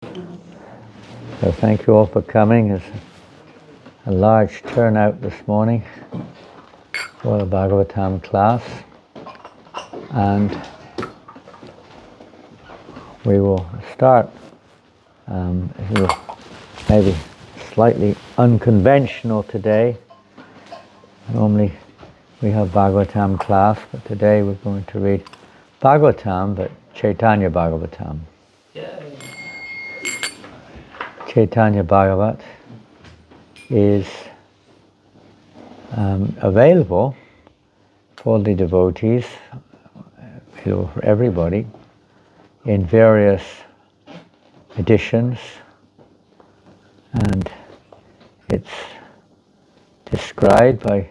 So thank you all for coming. There's a large turnout this morning for the Bhagavatam class, and we will start maybe slightly unconventional today. Normally we have Bhagavatam class, but today we're going to read Bhagavatam, but Caitanya Bhagavatam. Caitanya Bhagavat is available for the devotees, available for everybody, in various editions, and it's described by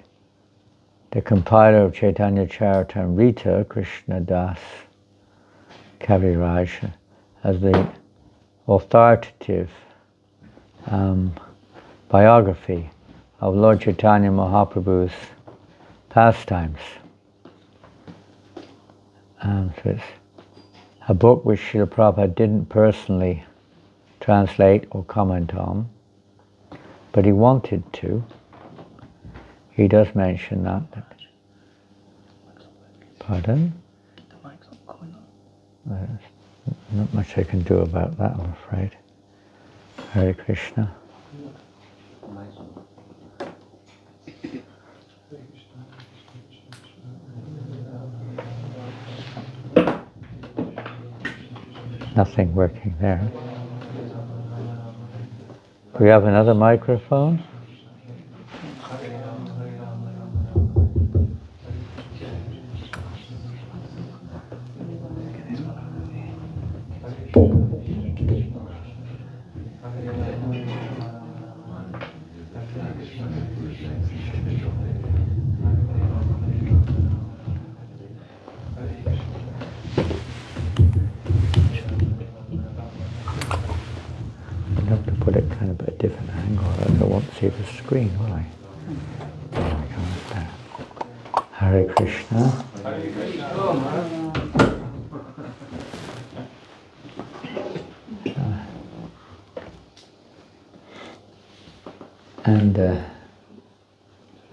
the compiler of Caitanya Charitamrita, Krishna Das Kaviraj, as the authoritative biography of Lord Chaitanya Mahaprabhu's pastimes. So it's a book which Srila Prabhupada didn't personally translate or comment on, but he wanted to. He does mention that. Pardon? The mic's not going on. There's not much I can do about that, I'm afraid. Hare Krishna. Nothing working there. Do we have another microphone? I'd have to put it kind of at a different angle, else I won't see the screen, will I? There we go, there. Hare Krishna. And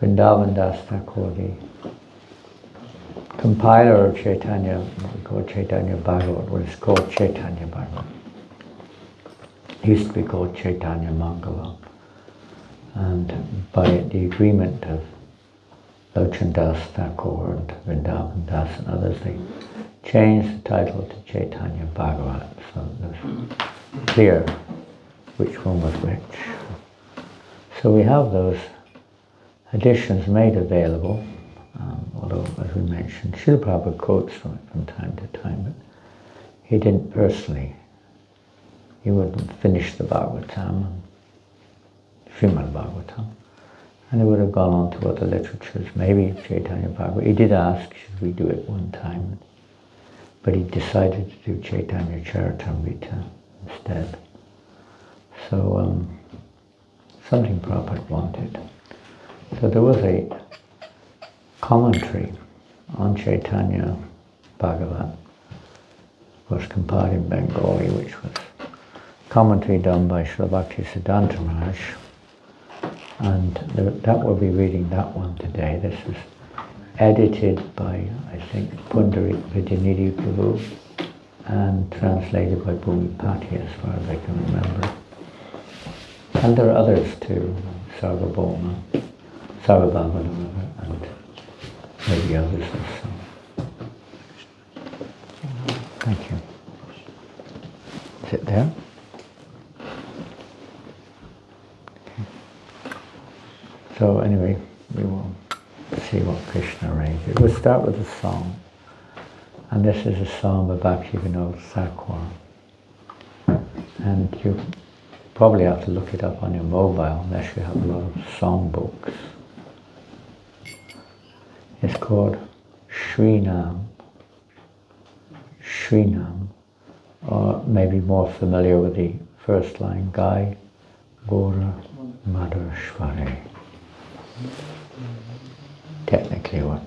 Vrindavan Das Thakur, the compiler of Caitanya, we call Caitanya Bhagavat, what is called Caitanya Bhagavat. It used to be called Caitanya Mangala. And by the agreement of Lochan Das Thakur and Vrindavan Das and others, they changed the title to Caitanya Bhagavat, so it was clear which one was which. So we have those editions made available, although, as we mentioned, Srila Prabhupada quotes from it from time to time, but he didn't personally. He wouldn't finish the Bhagavatam, Srimad Bhagavatam, and he would have gone on to other literatures, maybe Chaitanya Bhagavatam. He did ask, should we do it one time, but he decided to do Caitanya Charitamrita instead. So, something Prabhupada wanted. So there was a commentary on Caitanya Bhagavat, was compiled in Bengali, which was commentary done by Srila Bhakti Siddhanta Maharaj, and that we'll be reading that one today. This is edited by, I think, Pundarik Vidyanidhi Prabhu and translated by Bhumipati, as far as I can remember. And there are others too, Sarvabhauma, Sarvabhavana, and maybe others also. Thank you. Is it there? Okay. So anyway, we will see what Krishna arranged. We'll start with a song. And this is a song by Bhakti Vinod Thakur. And you probably have to look it up on your mobile unless you have a lot of songbooks. It's called Shrinam. Shrinam, or maybe more familiar with the first line, Gai Gora Madhurshvare. Technically what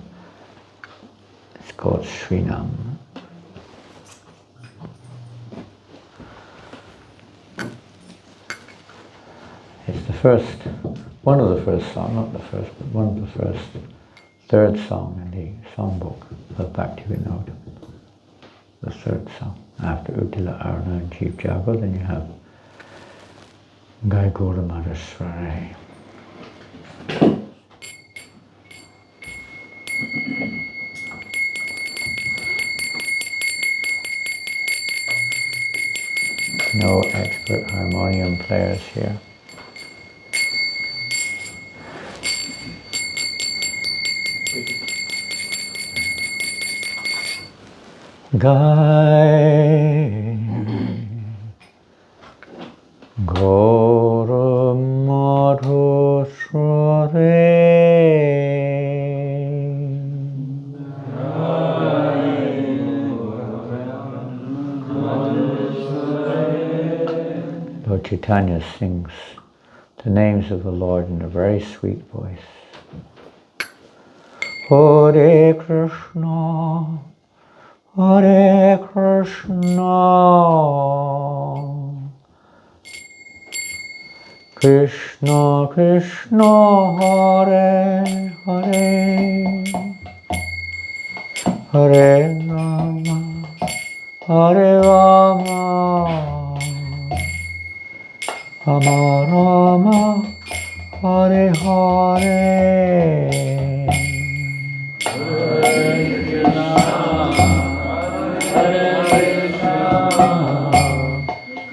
it's called Shrinam. the first, one of the first songs, not the first, but one of the first, third song in the songbook of Bhaktivinoda. The third song. After Uttila Arna and Chief Jago, then you have Gai Gautamata Sware. No expert harmonium players here. Gai Gautamata Sware. Lord Chaitanya sings the names of the Lord in a very sweet voice. Hare Krishna, Hare Krishna, Krishna Krishna, Hare Hare, Hare Rama, Hare Rama, Rama Rama, Hare Hare.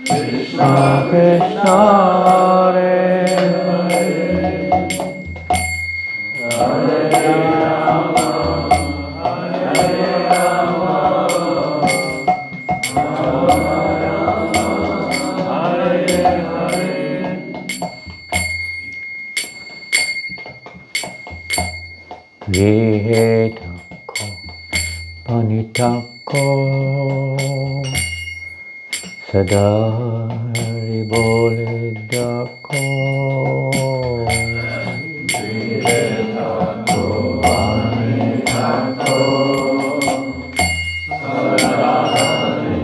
Krishna Krishna, Hare Vihetako Panitako Sadari Boledako Vihetako Panitako Sadari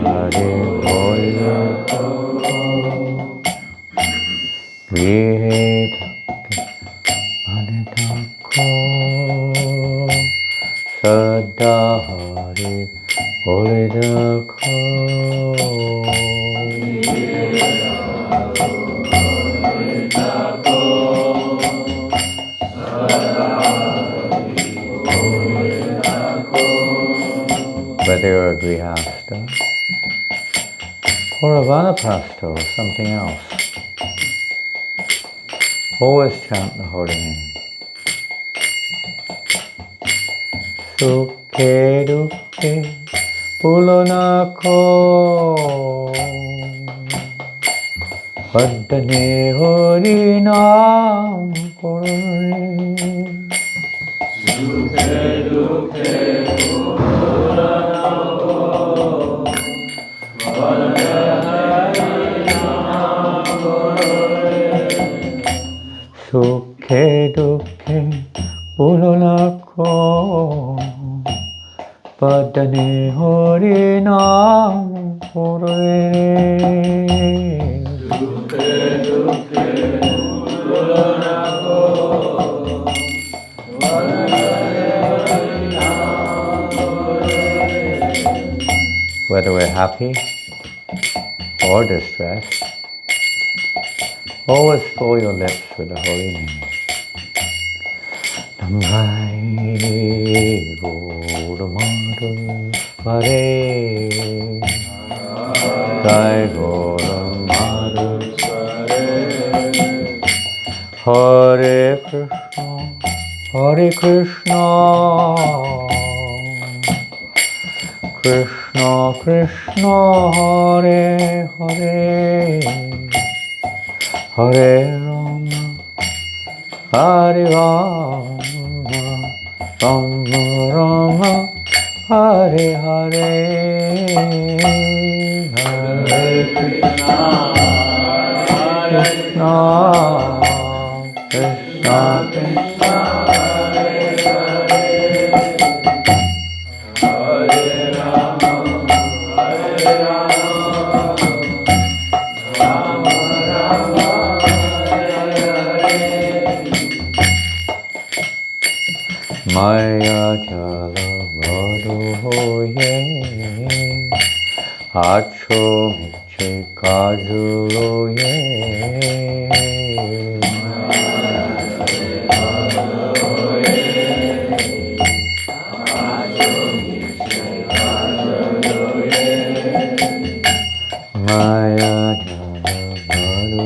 Boledako Vihetako Panitako Sadari Boledako. Whether you're a grihasta or a vanaprastha or something else, always chant the holy name. Sukhe dukhe pulonako Vaddhane Hari Naam Korore. Sukhe dukhe pulonako Vaddhane Hari Naam Korore. Sukhe dukhe pulonako Vaddhane Hari Naam Korore. Whether we're happy or distressed, always fill your lips with the holy name. Namgai Gautamata Sware, Gai Gautamata Sware, Hare Krishna, Hare Krishna, Krishna Krishna, Hare Hare, Hare Rama, Hare Rama, Rama Rama, Hare Hare, Hare Krishna, Krishna Krishna Krishna, Hare Hare, Hare Rama, Hare Rama, Rama Rama, Hare Hare. Maya Jala Vadoye Hacho Miche Kajuloye Maya Jala Vadoye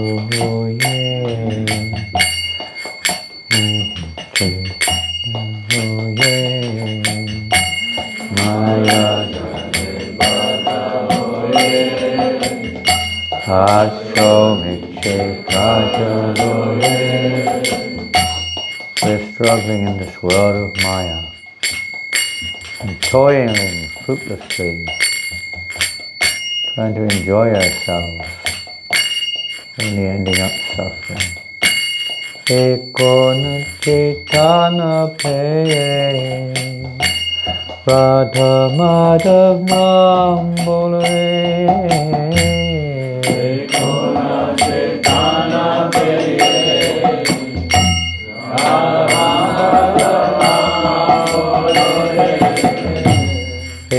Maya Hacho Miche Kajuloye. We're struggling in this world of Maya and toiling fruitlessly, trying to enjoy ourselves, only ending up suffering. Ekona Caitanya Bhagavata Radha Madhya Bole.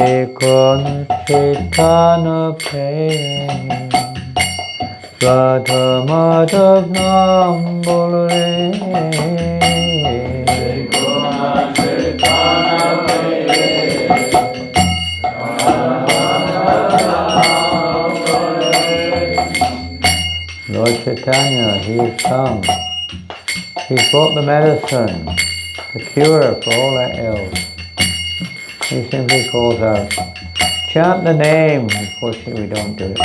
Ekona Caitanya Ekona Caitanya Radha Madhya Bole. Lord Caitanya, He has come. He's brought the medicine, the cure for all our ills. He simply calls out, chant the name. Unfortunately, we don't do it.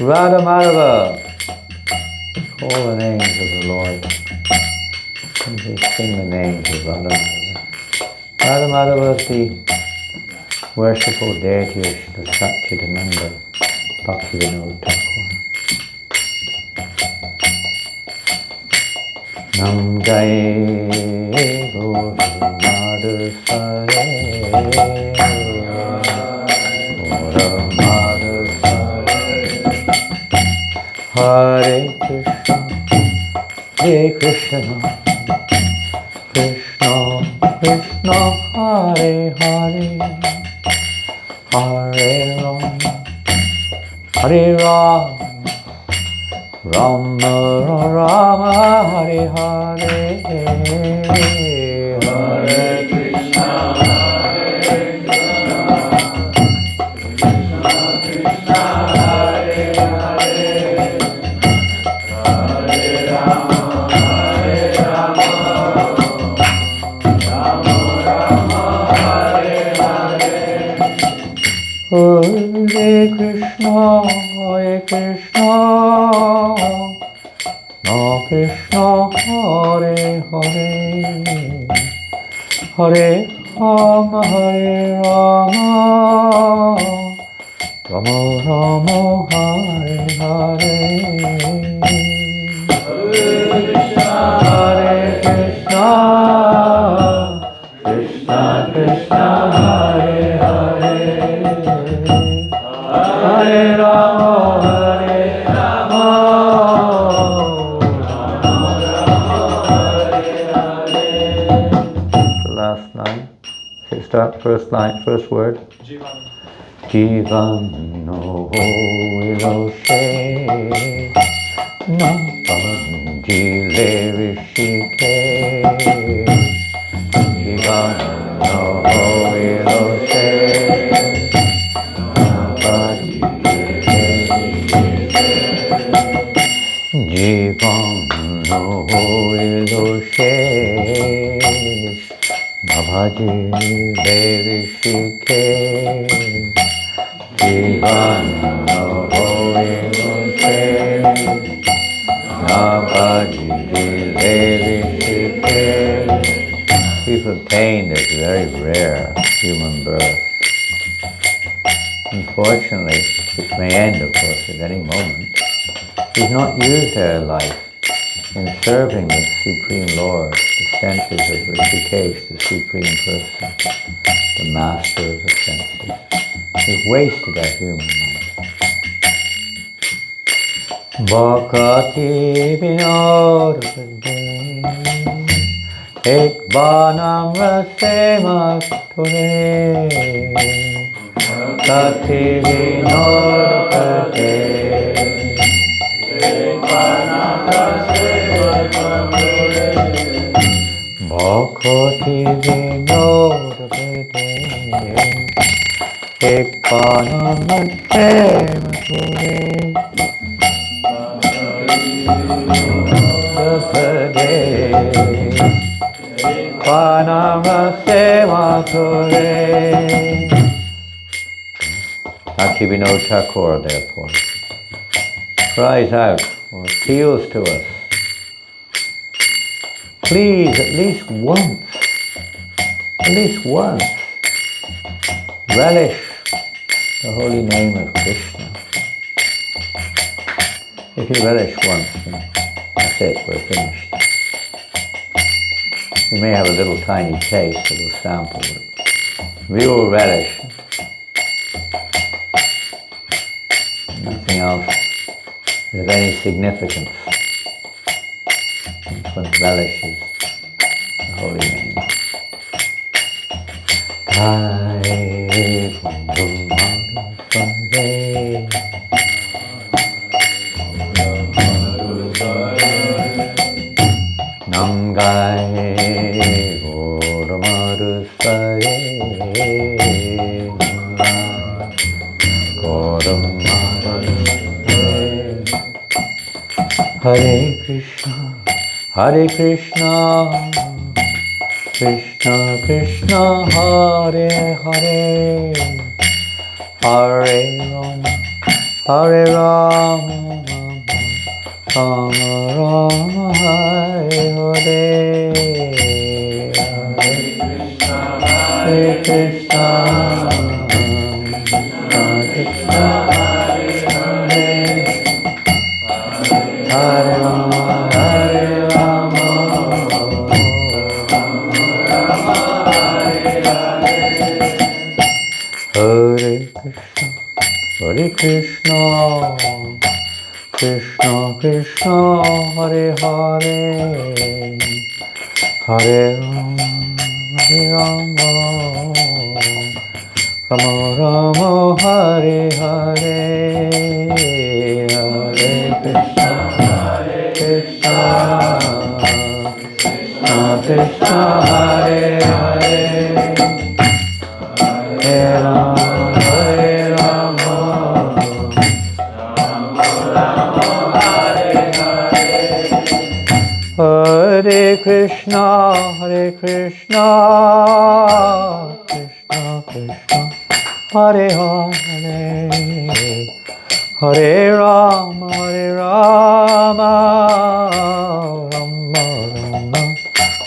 Radha Madhava. Call the names of the Lord. Simply sing the names of Radha Madhava. Radha Madhava is the worshipful deity of Satchidananda Bhaktivinoda Thakur. Nam Jai Guru Madhusare Guru Madhusare Hare Krishna Krishna Krishna Hare Hare Hare Rama Rama Rama Hare Hare Hare Krishna Krishna Krishna Hare Hare Hare Rama Rama Rama Hare Hare. Hare Krishna Krishna Krishna Hare Hare Hare Rama Rama Rama Hare Hare. Hare Krishna Krishna Krishna Hare Hare Hare Rama last line. Start first line, first word. Jivan no iloshe na panjile rishike. Jivan no iloshe na panjile rishike. Jivan no iloshe Bhaji Devishike Divana Hoyose Nabhaji Devishike. We've obtained this very rare human birth. Unfortunately, which may end, of course, at any moment. We've not used our life in serving the Supreme Lord, the senses of Rishikesh, the Supreme Person, the Master of the senses. We've wasted our human life. Bhakati Vinod ek banam rasema tore, tati vinodate, ek banam rasema tore, bhakti vinodate, ek banam rasema tore, Bhaktivinoda Thakur, therefore, cries out or appeals to us, please, at least once, relish the holy name of Krishna. If you relish once, that's it, we're finished. You may have a little tiny taste, a little sample, but real relish, nothing else is of any significance. That's what relishes the holy name. Namgai Goramadusare Goramadusare Hare Krishna Krishna Krishna Hare Hare Hare Rama Rama Rama Hare Hare Hare Krishna Krishna Hare Hare Hare Rama Hare Krishna Krishna Krishna Hare Hare Hare Rama Rama Rama Hare Hare Hare Krishna Krishna Krishna Hare Hare Hare Hare Krishna Krishna Krishna Hare Hare Hare Rama Rama Rama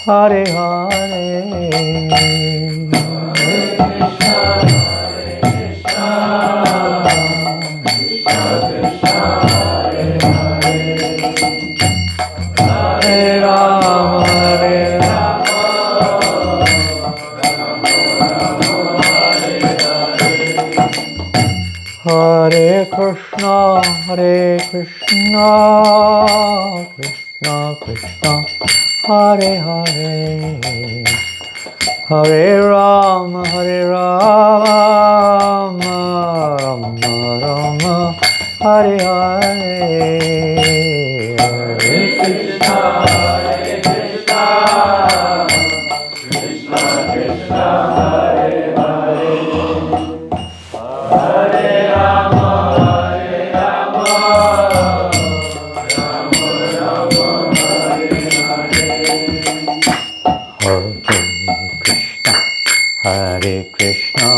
Hare Hare Hare Krishna Krishna Krishna Hare Hare Hare Rama Rama Rama Hare Hare Hare Krishna Krishna Krishna Hare Hare Hare Rama Hare Krishna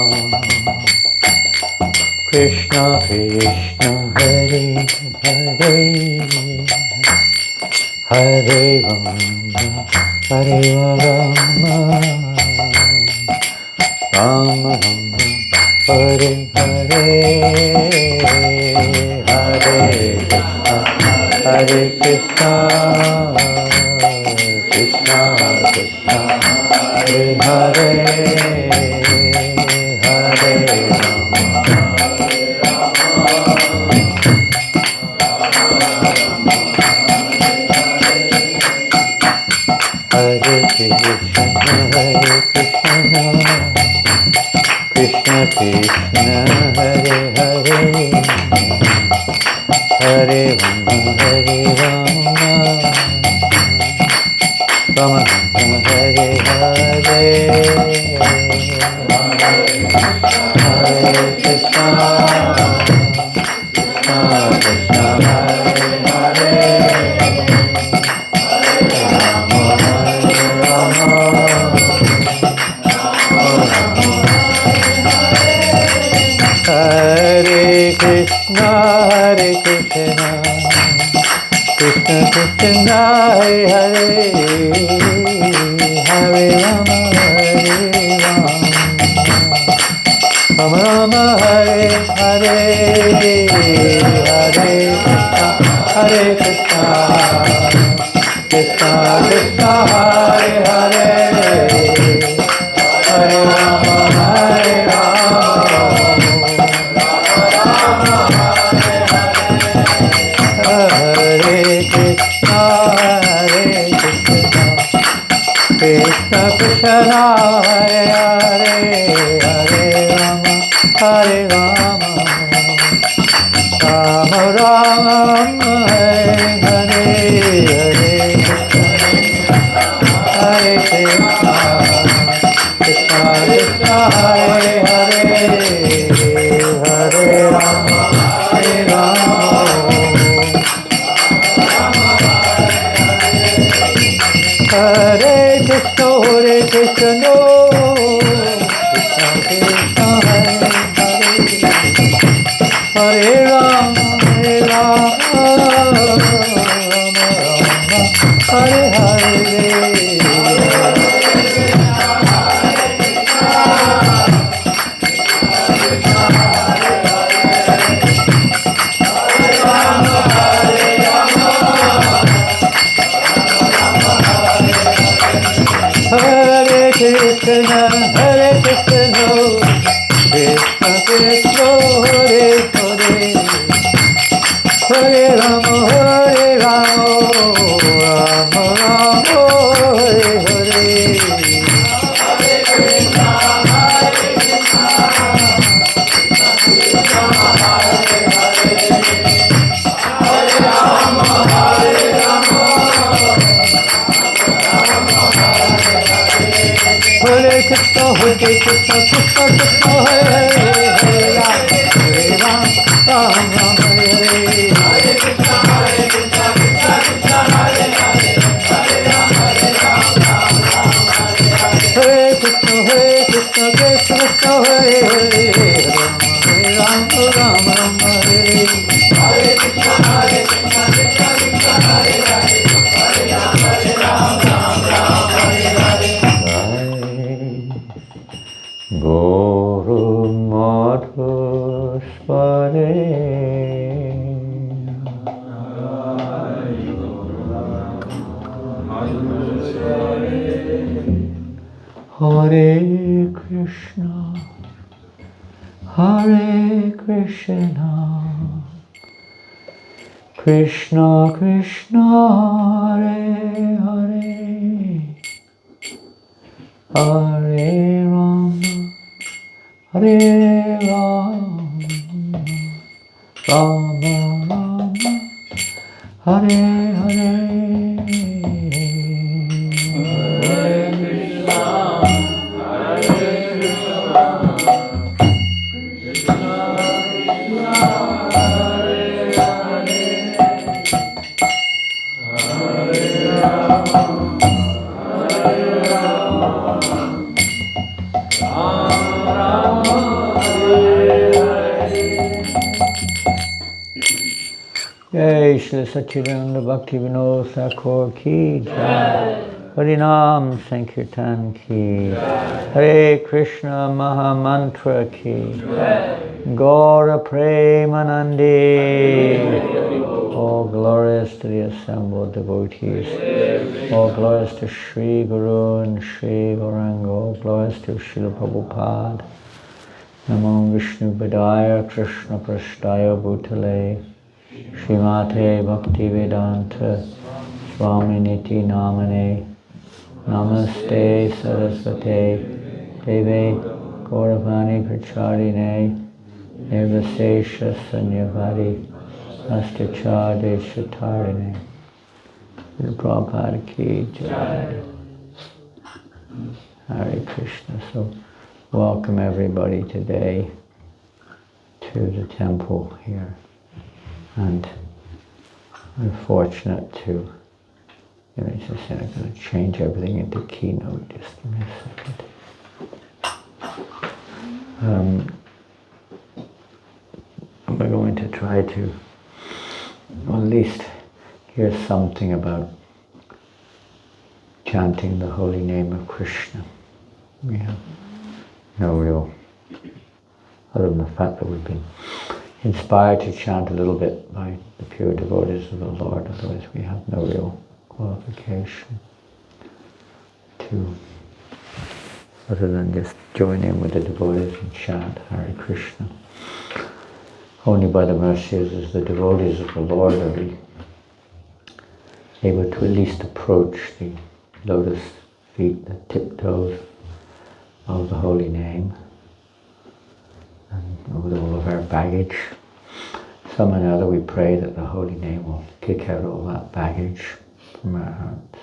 Krishna Krishna Hare Hare Hare Rama Rama Rama Hare Hare Hare Krishna Krishna Krishna Hare Hare Hare Hare Krishna, Krishna Krishna, Hare Hare, Hare Rama, Hare Rama, Rama Rama, Hare Hare, Hare Krishna, Krishna Krishna, Hare Hare, Hare Krishna, Hare Krishna, Krishna Krishna, Hare Hare, Hare Rama, Hare Rama, Rama Rama, Hare Hare, Hare Krishna, Krishna Krishna, Hare Hare, Hare Rama, Hare Rama, Hare Krishna, Hare Krishna, Krishna Krishna, Hare Hare, Hare Rama, Hare Rama, Rama Rama, Hare Hare, Hare Krishna, Hare Krishna, Krishna Krishna, Hare Hare, Hare Rama, Hare Rama, Hare Krishna, Hare Krishna, Krishna Krishna, Hare Hare, Hare Rama, Hare Rama, Rama Rama, Hare Hare, Hare Krishna, Hare Krishna, Krishna Krishna, Hare Hare, Hare Rama, Hare Rama, Rama Rama, Hare Hare, Hare Krishna, Krishna Krishna, Hare Hare, Hare Ram, Ram Ram, Hare Hare, Hare Krishna, Krishna Krishna, Hare Hare, Hare Ram, Ram Ram, Hare Hare, Guru Madhusware, Hare Krishna, Hare Krishna, Krishna Krishna, Hare Hare, Hare Rama, Hare Rama, Rama Rama, Hare Hare, Jai Shri Satchidananda Bhakti Vinod Thakur ki Jai, Harinam Sankirtan ki, Hare Krishna Maha Mantra ki, Gaura Premanandi. All glorious to the assembled devotees, all glorious to Sri Guru and Sri Gauranga, all glorious to Srila Prabhupada. Namo Vishnu Padaya Krishna Prasthaya Bhutale Srimate Bhaktivedanta Swaminiti Namane Namaste Saraswate Deve Gauravani Pracharine Nirvasesha Sanyavari Astachade Shatarine. Prabhupada Ki Jai. Hare Krishna. So welcome everybody today to the temple here. And we're fortunate to, just I'm going to change everything into keynote. Just give me a second. We're going to try to, or at least hear something about chanting the holy name of Krishna. We have no real, other than the fact that we've been inspired to chant a little bit by the pure devotees of the Lord, otherwise we have no real qualification to, other than just join in with the devotees and chant Hare Krishna. Only by the mercies as the devotees of the Lord are we able to at least approach the lotus feet, the tiptoes of the holy name, and with all of our baggage. Some and other we pray that the holy name will kick out all that baggage from our hearts.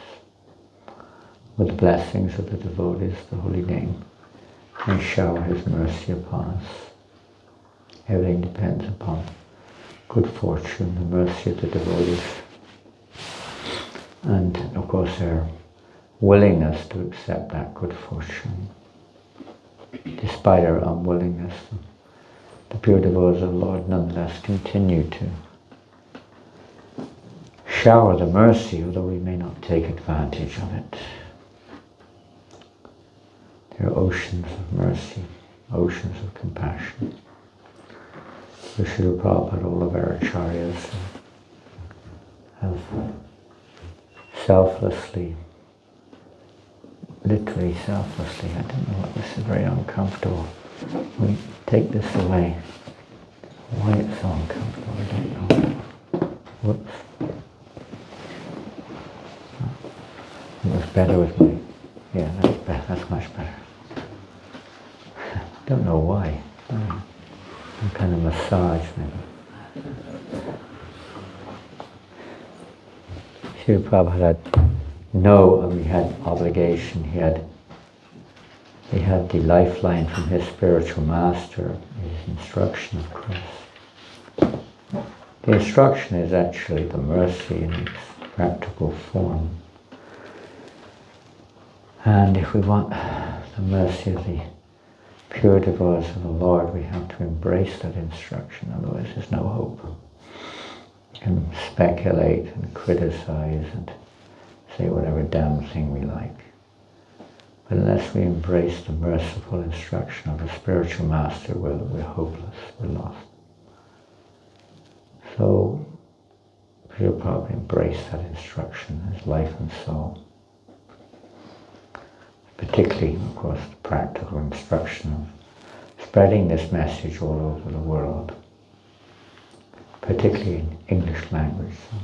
With the blessings of the devotees, the holy name may shower his mercy upon us. Everything depends upon good fortune, the mercy of the devotees, and of course their willingness to accept that good fortune. Despite our unwillingness, the pure devotees of the Lord nonetheless continue to shower the mercy, although we may not take advantage of it. There are oceans of mercy, oceans of compassion. So Srila Prabhupada, all of our acharyas have selflessly, literally selflessly, I don't know what, this is very uncomfortable. We take this away. Why it's so uncomfortable, I don't know. Whoops. It was better with me. Yeah, that's better, that's much better. I don't know why. Some kind of massage maybe. Srila Prabhupada had he had obligation, he had the lifeline from his spiritual master, his instruction of Christ. The instruction is actually the mercy in its practical form. And if we want the mercy of the pure devotees of the Lord, we have to embrace that instruction, otherwise there's no hope. We can speculate and criticize and say whatever damn thing we like. But unless we embrace the merciful instruction of the spiritual master, we're hopeless, we're lost. So, Srila Prabhupada embraced that instruction, his life and soul. Particularly, of course, the practical instruction of spreading this message all over the world, particularly in English language. So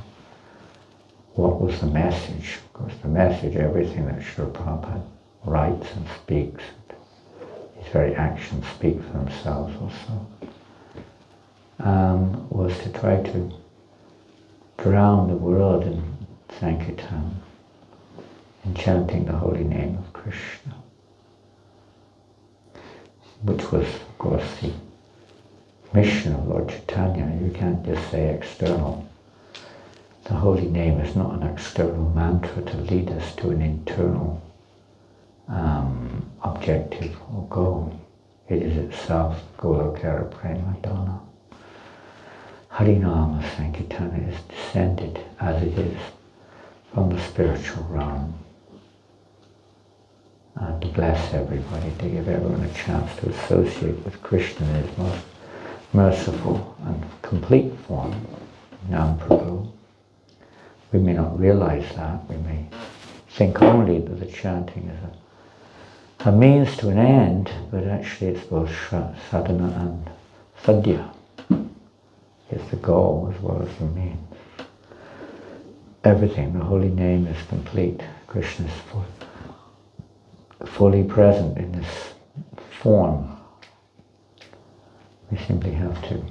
what was the message? Of course, the message, everything that Srila Prabhupada writes and speaks, his very actions speak for themselves also, was to try to drown the world in Sankirtan, in chanting the holy name of Krishna, which was, of course, the mission of Lord Caitanya. You can't just say external. The holy name is not an external mantra to lead us to an internal objective or goal. It is itself Golokara Prema Dana. Harinama Sankirtana is descended as it is from the spiritual realm. And to bless everybody, to give everyone a chance to associate with Krishna in his most merciful and complete form, Nam Prabhu. We may not realize that. We may think only that the chanting is a means to an end, but actually it's both sadhana and sadhya. It's the goal as well as the means. Everything, the holy name is complete. Krishna is fully present in this form. We simply have to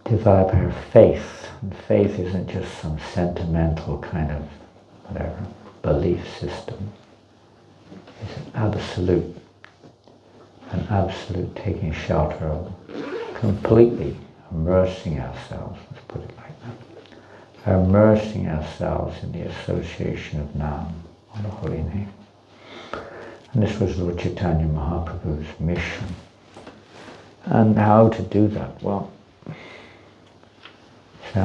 develop our faith. And faith isn't just some sentimental kind of whatever belief system. It's an absolute taking shelter of, completely immersing ourselves, let's put it like that. Immersing ourselves in the association of Nam, or the holy name. And this was Lord Caitanya Mahaprabhu's mission. And how to do that? Well, I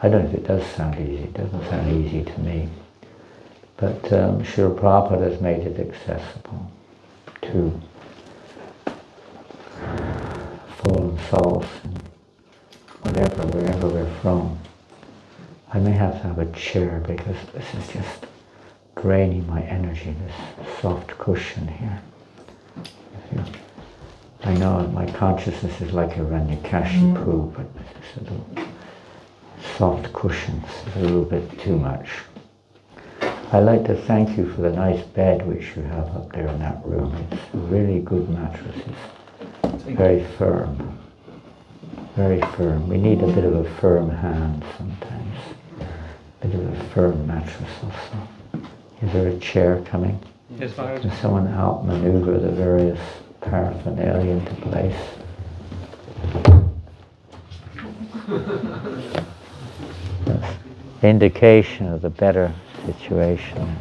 don't know if it does sound easy. It doesn't sound easy to me. But Srila Prabhupada has made it accessible to fallen souls, and wherever we're from. I may have to have a chair because this is just draining my energy, this soft cushion here. I know my consciousness is like Hiranyakashipu, but this is a little soft cushions is a little bit too much. I'd like to thank you for the nice bed which you have up there in that room. It's a really good mattress. It's very firm. Very firm. We need a bit of a firm hand sometimes. A bit of a firm mattress also. Is there a chair coming? Yes, Maharaj. Can someone outmaneuver the various paraphernalia into place? That's indication of the better situation.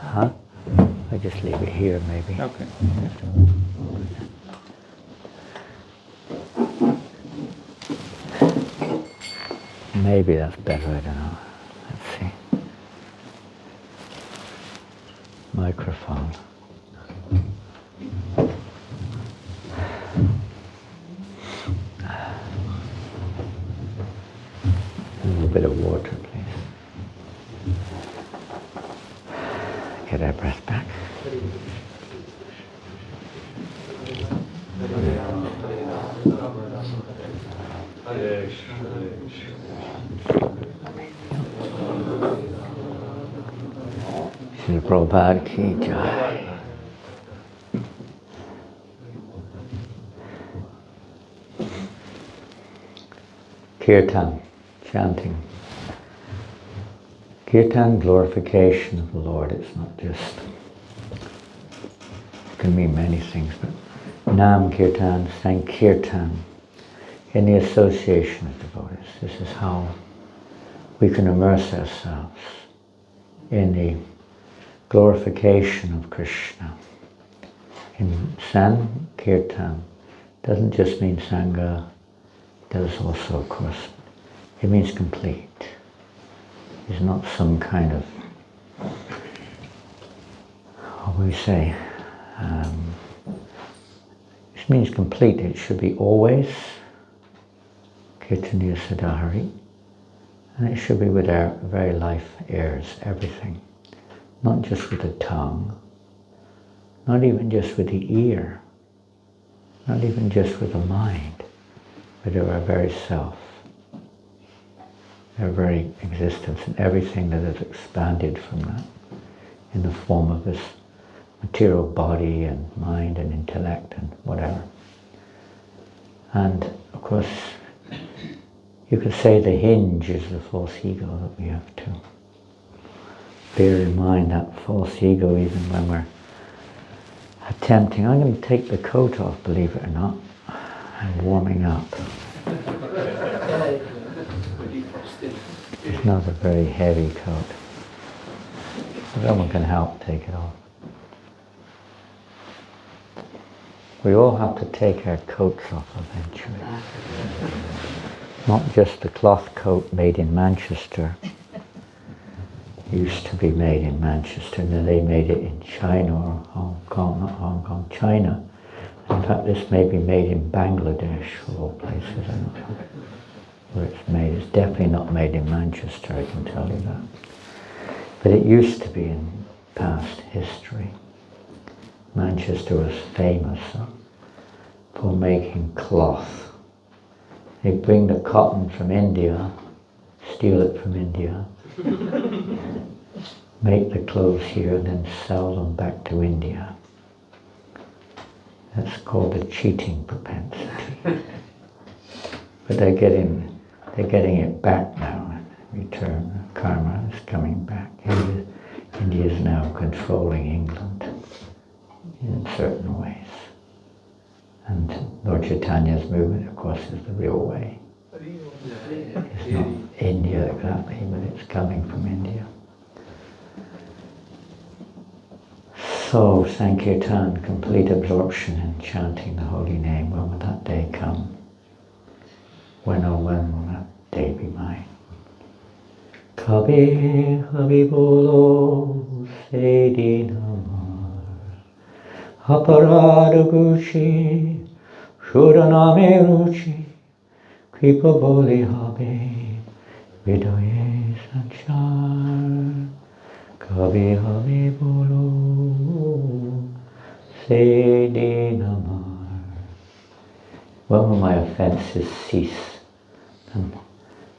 Huh? I just leave it here, maybe. Okay. Maybe that's better, I don't know. Let's see. Microphone. A little bit of water, please. Get our breath back. Srila Prabhupada ki jai. Kirtan, chanting. Kirtan, glorification of the Lord. It's not just, it can mean many things, but Nam Kirtan, Sankirtan, in the association of devotees. This is how we can immerse ourselves in the glorification of Krishna. In Sankirtan, doesn't just mean Sangha, it does also, of course, it means complete. It's not some kind of, what we say, it means complete. It should be always Kirtaniya Sadahari, and it should be with our very life airs, everything. Not just with the tongue, not even just with the ear, not even just with the mind, but of our very self, our very existence, and everything that has expanded from that in the form of this material body and mind and intellect and whatever. And of course, you could say the hinge is the false ego that we have to bear in mind, that false ego, even when we're attempting. I'm going to take the coat off, believe it or not. I'm warming up. It's not a very heavy coat. Someone can help take it off. We all have to take our coats off eventually. Not just the cloth coat made in Manchester. Used to be made in Manchester, and then they made it in China or Hong Kong, not Hong Kong, China. In fact, this may be made in Bangladesh, of all places, I don't know where it's made. It's definitely not made in Manchester, I can tell you that. But it used to be in past history. Manchester was famous for making cloth. They bring the cotton from India, steal it from India, make the clothes here, and then sell them back to India. That's called the cheating propensity. But they're getting it back now. Return, karma is coming back. India is now controlling England in certain ways. And Lord Chaitanya's movement, of course, is the real way. It's not India exactly, but it's coming from India. So, Sankirtan, complete absorption in chanting the holy name. When will that day come? When, oh when will that day be mine? Kabe Kabe Bolo Sedi Namar Aparada Gushi Shuraname Ruchi Kripa Boli Habe Vidoye Sanchar Kabe Kabe Bolo Sedi Namar. When will my offences cease? And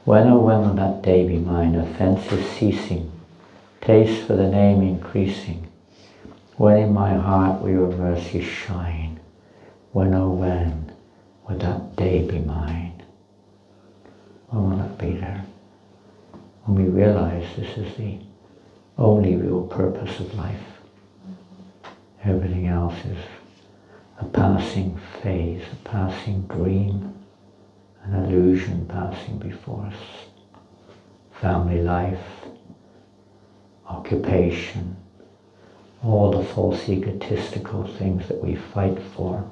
when, oh when will that day be mine? Offences ceasing, taste for the name increasing. When in my heart will your mercy shine? When, oh when will that day be mine? When will it be there? When we realize this is the only real purpose of life. Everything else is a passing phase, a passing dream, an illusion passing before us. Family life, occupation, all the false egotistical things that we fight for,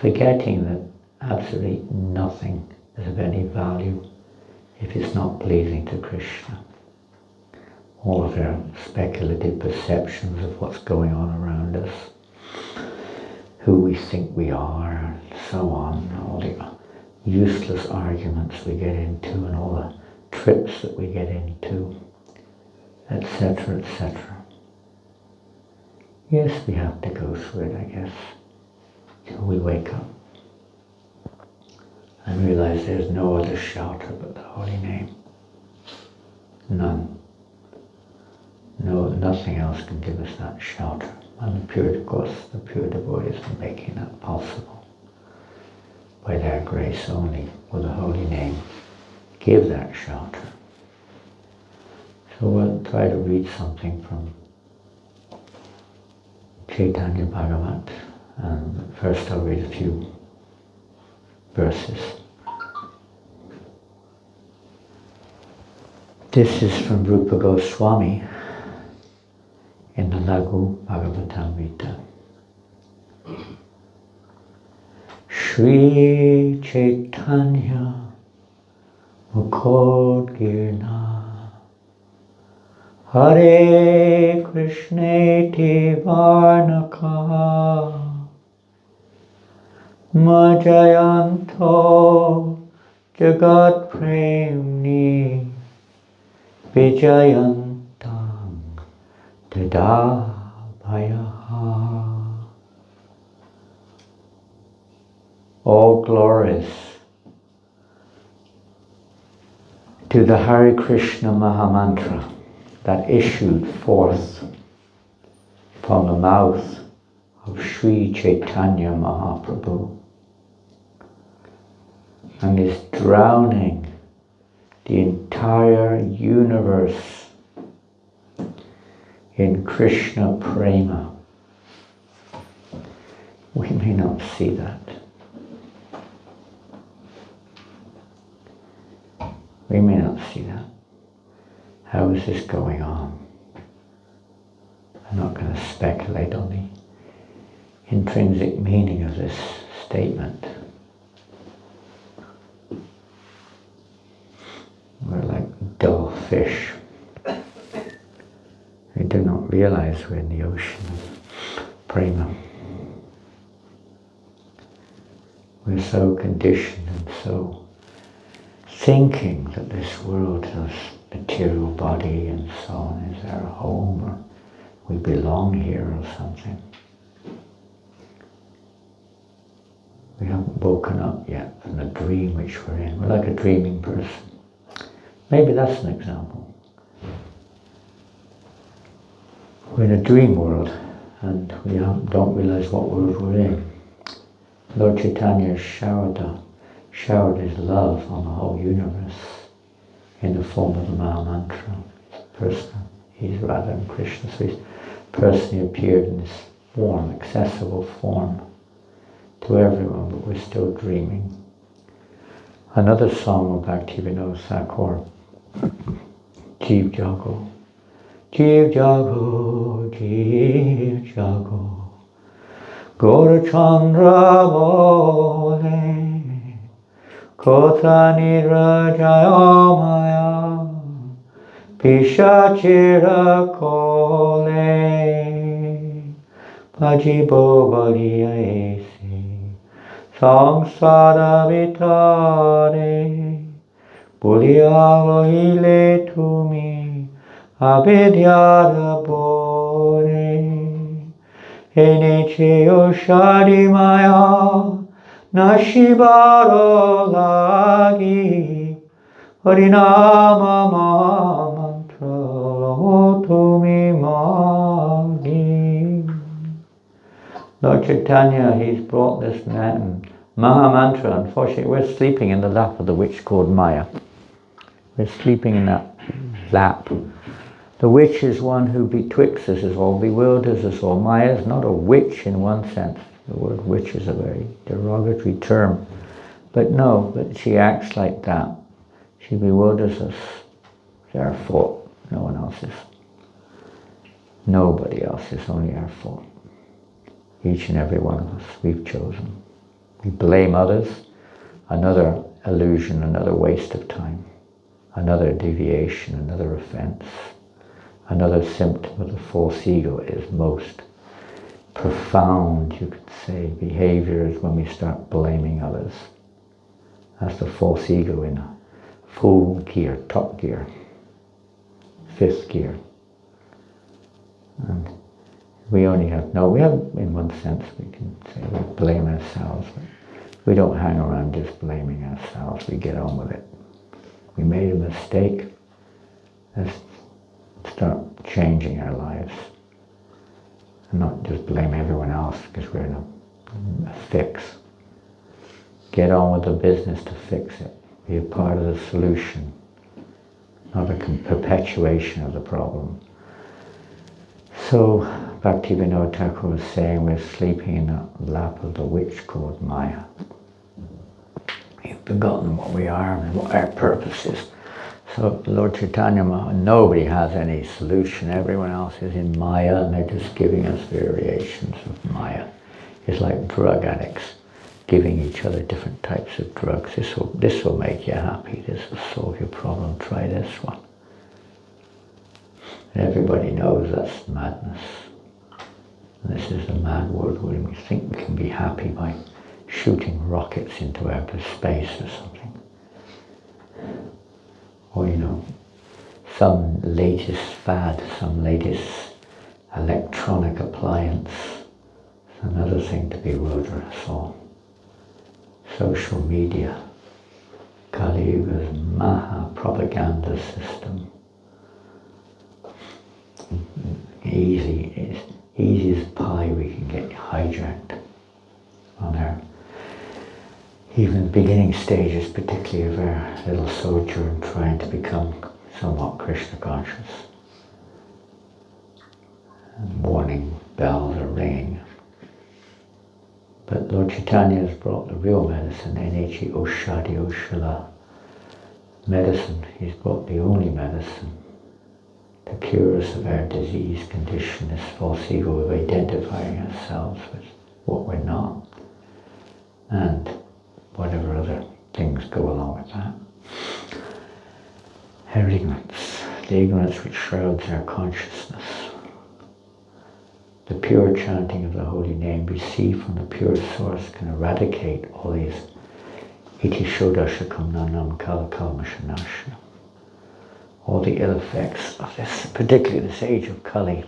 forgetting that absolutely nothing is of any value if it's not pleasing to Krishna. All of our speculative perceptions of what's going on around us, who we think we are, and so on, all the useless arguments we get into and all the trips that we get into, etc., etc. Yes, we have to go through it, I guess, till we wake up and realize there's no other shelter but the holy name. None. No, nothing else can give us that shelter. And the pure, of course, the pure devotees are making that possible. By their grace only will the holy name give that shelter. So we'll try to read something from Caitanya Bhagavata, and first I'll read a few verses. This is from Rupa Goswami in the Lagu Bhagavatamrita. Shri Caitanya Mukodgirna Hare Krishneti Varnaka Majayanto Jagat Premni Vijayantang Tadabhayaha. All glories to the Hare Krishna Mahamantra that issued forth from the mouth of Sri Caitanya Mahaprabhu and is drowning the entire universe in Krishna Prema. We may not see that. We may not see that. How is this going on? I'm not going to speculate on the intrinsic meaning of this statement. We're like dull fish. We do not realize we're in the ocean of prema. We're so conditioned and so thinking that this world has material body and so on is our home, or we belong here or something. We haven't woken up yet from the dream which we're in. We're like a dreaming person. Maybe that's an example. We're in a dream world and we don't realize what world we're in. Lord Chaitanya showered his love on the whole universe in the form of the Maha Mantra. He's Radha and Krishna, so he's personally appeared in this form, accessible form to everyone, but we're still dreaming. Another song of Bhaktivinoda Thakur, Jeev Jago. Jeev Jago, Jeev Jago, Gaura Chandra Bole, Kota Nirajaya Maya, Pishachira Kole, Pajibo Bariya Esi, Samsara Vitare, Buliya Hile Tumi, Avidyara Bore, Eneche Oshadi Maya, Nashibaro Lagi, Harinama Mantra, Tumi Magi. Lord Chaitanya, he's brought this Maha Mantra. Unfortunately, we're sleeping in the lap of the witch called Maya. We're sleeping in that lap. The witch is one who betwixt us all, bewilders us all. Maya is not a witch in one sense. The word witch is a very derogatory term. But no, but she acts like that. She bewilders us. It's our fault. No one else's. Nobody else's, only our fault. Each and every one of us, we've chosen. We blame others. Another illusion, another waste of time. Another deviation, another offense. Another symptom of the false ego is most profound, you could say, behaviors when we start blaming others. That's the false ego in a full gear, top gear, fifth gear. And we have, in one sense, we can say we blame ourselves, but we don't hang around just blaming ourselves, we get on with it. We made a mistake, let's start changing our lives. And not just blame everyone else because we're in a fix. Get on with the business to fix it. Be a part of the solution, not a perpetuation of the problem. So, Bhaktivinoda Thakur was saying we're sleeping in the lap of the witch called Maya. We've forgotten what we are and what our purpose is. So Lord Chaitanya, nobody has any solution. Everyone else is in Maya and they're just giving us variations of Maya. It's like drug addicts giving each other different types of drugs. This will make you happy. This will solve your problem. Try this one. And everybody knows that's madness. And this is the mad world where we think we can be happy by shooting rockets into outer space or something. Or, some latest fad, some latest electronic appliance. It's another thing to bewilder us all. Social media, Kali Yuga's Maha propaganda system. Easy as pie we can get hijacked on our even beginning stages, particularly of our little sojourn trying to become somewhat Krishna conscious. And warning bells are ringing. But Lord Chaitanya has brought the real medicine, Enechi Oshadi Oshala. Medicine, he's brought the only medicine to cure us of our disease condition, this false ego of identifying ourselves with what we're not. And whatever other things go along with that. Our ignorance, the ignorance which shrouds our consciousness. The pure chanting of the holy name received from the pure source can eradicate all these iti shodashakam nanam kalakalmashanasha. All the ill effects of this, particularly this age of Kali,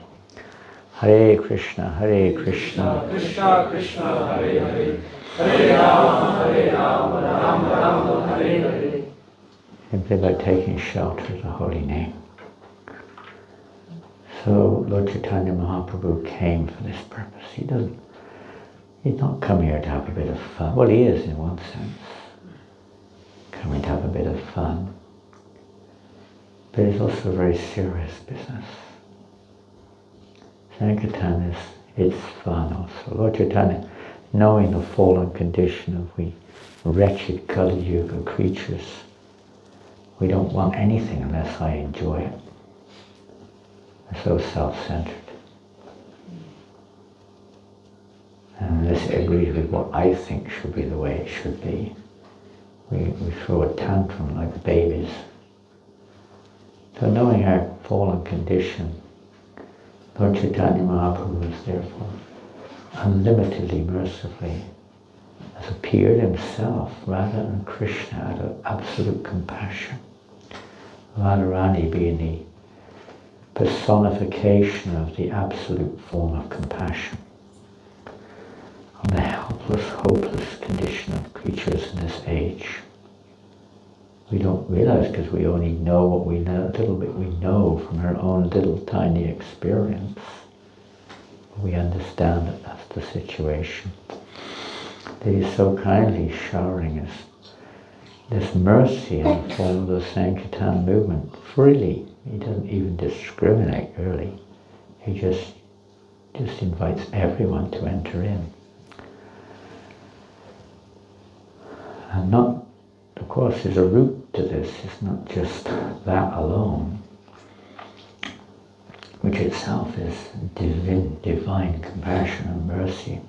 Hare Krishna, Hare Krishna. Krishna Krishna, Hare Hare. Hare Rama, Rama Rama, Hare Hare. Simply by taking shelter of the holy name. So Lord Caitanya Mahaprabhu came for this purpose. He's not come here to have a bit of fun. Well, he is in one sense, coming to have a bit of fun. But it's also a very serious business. Sankirtan it's fun also. Lord Chaitanya, knowing the fallen condition of we wretched Kali Yuga creatures, we don't want anything unless I enjoy it. We're so self-centered. And unless it agrees with what I think should be the way it should be, we throw a tantrum like babies. So knowing our fallen condition, Lord Caitanya Mahaprabhu is therefore unlimitedly mercifully has appeared himself, Radha and Krishna, out of absolute compassion. Radharani being the personification of the absolute form of compassion on the helpless, hopeless condition of creatures in this age. We don't realize because we only know what we know, a little bit we know from our own little tiny experience. We understand that that's the situation. That he's so kindly showering us this mercy in the form of the Sankirtan movement freely. He doesn't even discriminate really. He just invites everyone to enter in. And not, of course, there's a root to this. It's not just that alone, which itself is divine compassion and mercy.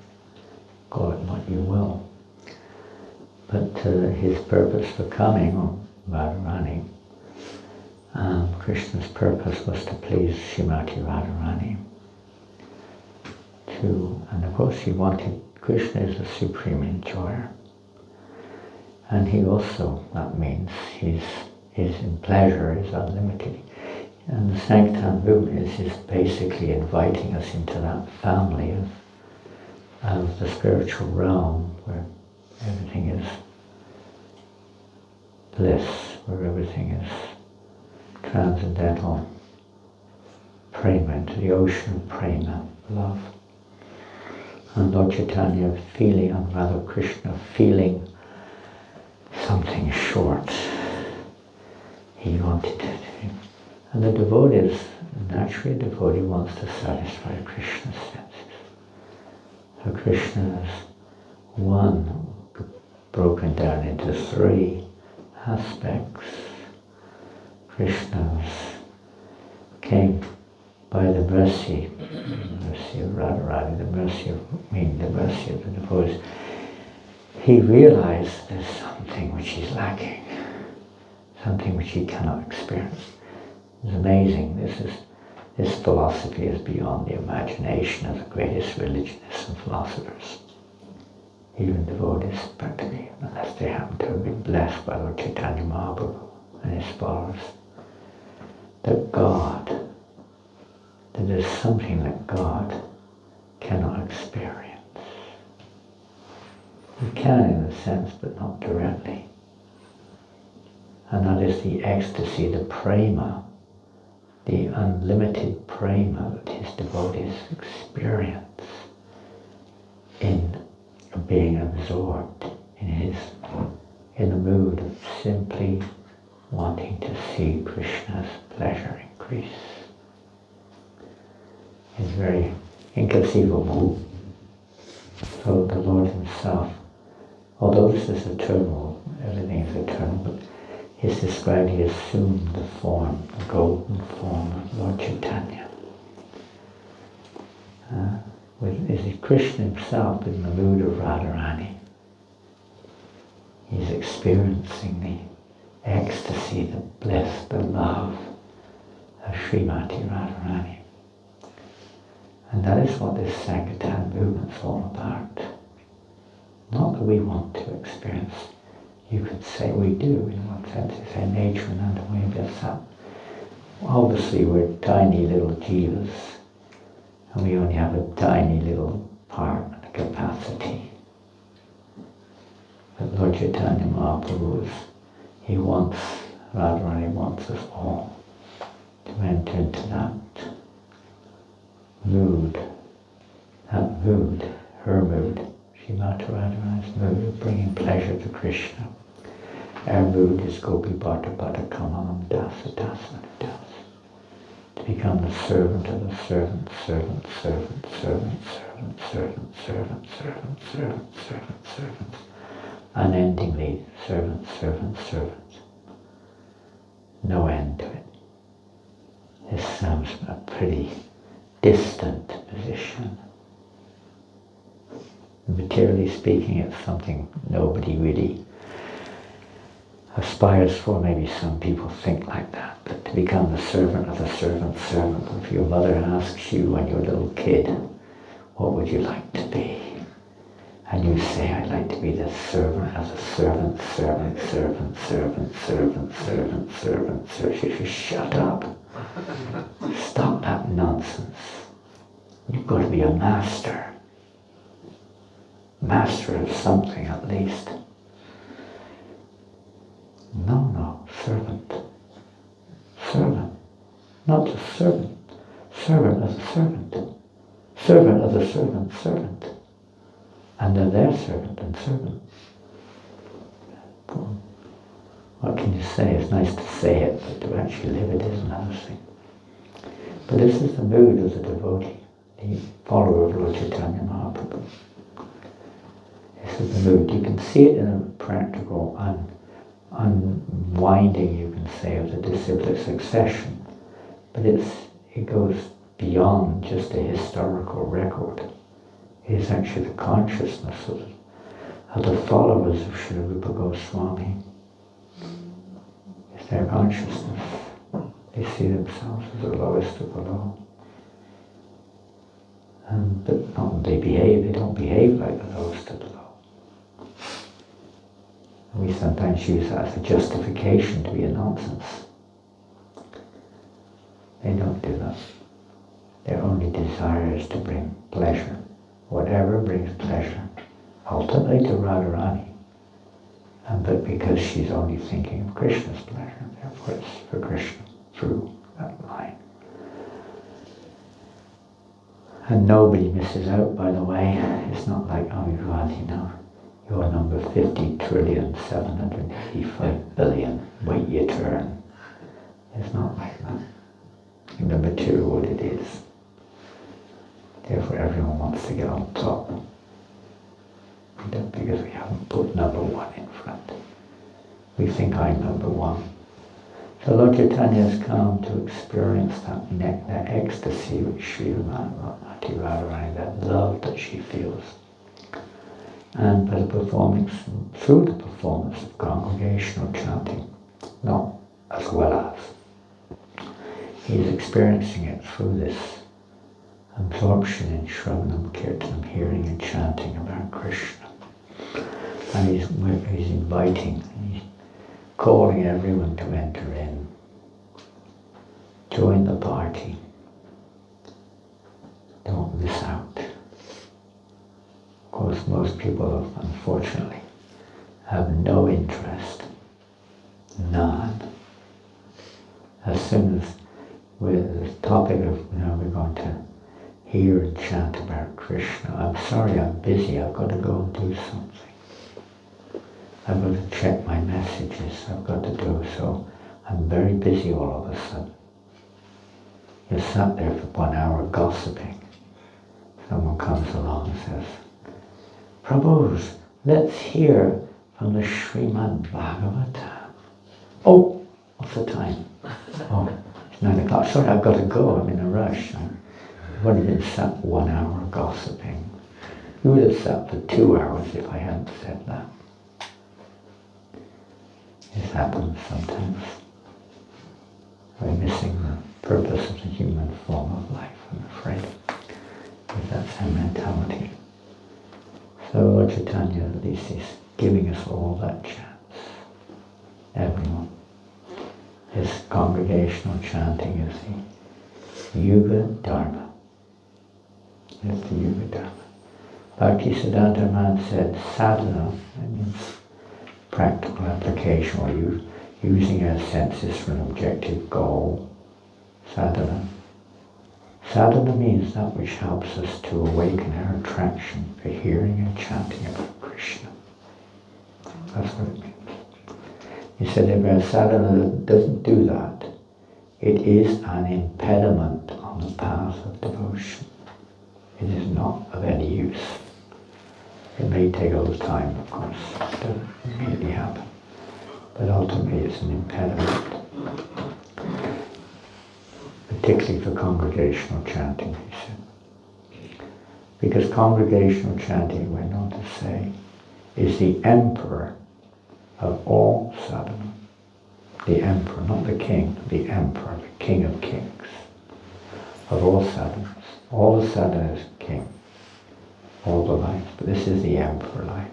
Call it what you will. But his purpose for coming, or Radharani, Krishna's purpose was to please Srimati Radharani. And of course Krishna is the supreme enjoyer. And he also, that means his in pleasure is unlimited. And the Sankirtan movement is basically inviting us into that family of the spiritual realm where everything is bliss, where everything is transcendental prema, into the ocean of prema, love. And Lord Chaitanya feeling, and rather Krishna feeling something short. He wanted it. And the devotees, naturally a devotee wants to satisfy Krishna's senses. So Krishna is one, broken down into three aspects. Krishna came by the mercy of Radharani, the mercy of the devotees. He realized there's something which he's lacking, something which he cannot experience. It's amazing. This philosophy is beyond the imagination of the greatest religionists and philosophers. Even devotees, practically, unless they happen to have been blessed by Lord Caitanya Mahaprabhu and his followers, that there's something that God cannot experience. He can in a sense, but not directly. And that is the ecstasy, the prema, the unlimited prema that his devotees experience in being absorbed in the mood of simply wanting to see Krishna's pleasure increase. It's very inconceivable. So the Lord himself, although this is eternal, everything is eternal, but it's described, he assumed the form, the golden form of Lord Chaitanya. Is Krishna himself in the mood of Radharani. He's experiencing the ecstasy, the bliss, the love of Srimati Radharani. And that is what this Sankirtan movement's all about. Not that we want to experience. You could say we do, in one sense. It's our nature and underway of that. Obviously we're tiny little jivas, And we only have a tiny little part of the capacity. But Lord Caitanya Mahaprabhu, he wants, Radharani wants us all to enter into that mood, her mood, Srimati Radharani's mood of bringing pleasure to Krishna. Our mood is Gopi Bhatta Bhatta Kamanam Dasa Dasa Das. To become the servant of the servant, servant, servant, servant, servant, servant, servant, servant, servant, servant, servant. Unendingly, servant, servant, servant. No end to it. This sounds a pretty distant position. Materially speaking, it's something nobody really aspires for. Maybe some people think like that, but to become the servant of the servant's servant. If your mother asks you when you're a little kid, what would you like to be? And you say, I'd like to be the servant of the servant, servant, servant, servant, servant, servant, servant, servant. She says, shut up. Stop that nonsense. You've got to be a master. Master of something at least. No, servant. Servant. Not just servant. Servant of the servant. Servant of the servant's servant. And then their servant and servant. What can you say? It's nice to say it, but to actually live it is another thing. But this is the mood of the devotee, the follower of Lord Caitanya Mahaprabhu. This is the mood. You can see it in a practical unwinding, you can say, of the disciplic succession. But it goes beyond just a historical record. It is actually the consciousness of the followers of Srila Rupa Goswami. It's their consciousness. They see themselves as the lowest of the low. But not they don't behave like the lowest of the low. We sometimes use that as a justification to be a nonsense. They don't do that. Their only desire is to bring pleasure. Whatever brings pleasure, ultimately to Radharani. But because she's only thinking of Krishna's pleasure, therefore it's for Krishna through that line. And nobody misses out, by the way. It's not like, oh God, you're number 50,785,000,000,000. Wait your turn. It's not like that. The material what it is. Therefore everyone wants to get on top. Because we haven't put number one in front. We think I'm number one. So Lord Caitanya has come to experience that ecstasy which Srimati Radharani, that love that she feels. And by through the performance of congregational chanting, not as well as. He's experiencing it through this absorption in Shravanam Kirtanam, hearing and chanting about Krishna. And he's inviting, he's calling everyone to enter in. Join the party. Don't miss out. Of course, most people, unfortunately, have no interest. None. As soon as with the topic of, we're going to hear and chant about Krishna, I'm sorry, I'm busy, I've got to go and do something. I've got to check my messages, I've got to do so. I'm very busy all of a sudden. You sat there for 1 hour gossiping. Someone comes along and says, Prabhus, let's hear from the Srimad Bhagavata. Oh, what's the time? Oh, it's 9 o'clock. Sorry, I've got to go, I'm in a rush. I've only been sat 1 hour gossiping. You would have sat for 2 hours if I hadn't said that. This happens sometimes. We're missing the purpose of the human form of life, I'm afraid. Because that's our mentality. So Lord Caitanya at least is giving us all that chance. Everyone. This congregational chanting is the Yuga Dharma. It's the Yuga Dharma. Bhaktisiddhanta Maharaj said sadhana, that means practical application, or using our senses for an objective goal. Sadhana. Sadhana means that which helps us to awaken our attraction for hearing and chanting about Krishna. That's what it means. He said if our sadhana doesn't do that, it is an impediment on the path of devotion. It is not of any use. It may take a little time, of course, to immediately happen, but ultimately it's an impediment, particularly for congregational chanting, he said. Because congregational chanting, we're known to say, is the emperor of all sadhana. The emperor, not the king, the emperor, the king of kings, of all sadhanas. All the sadhanas are king, all the life, but this is the emperor life.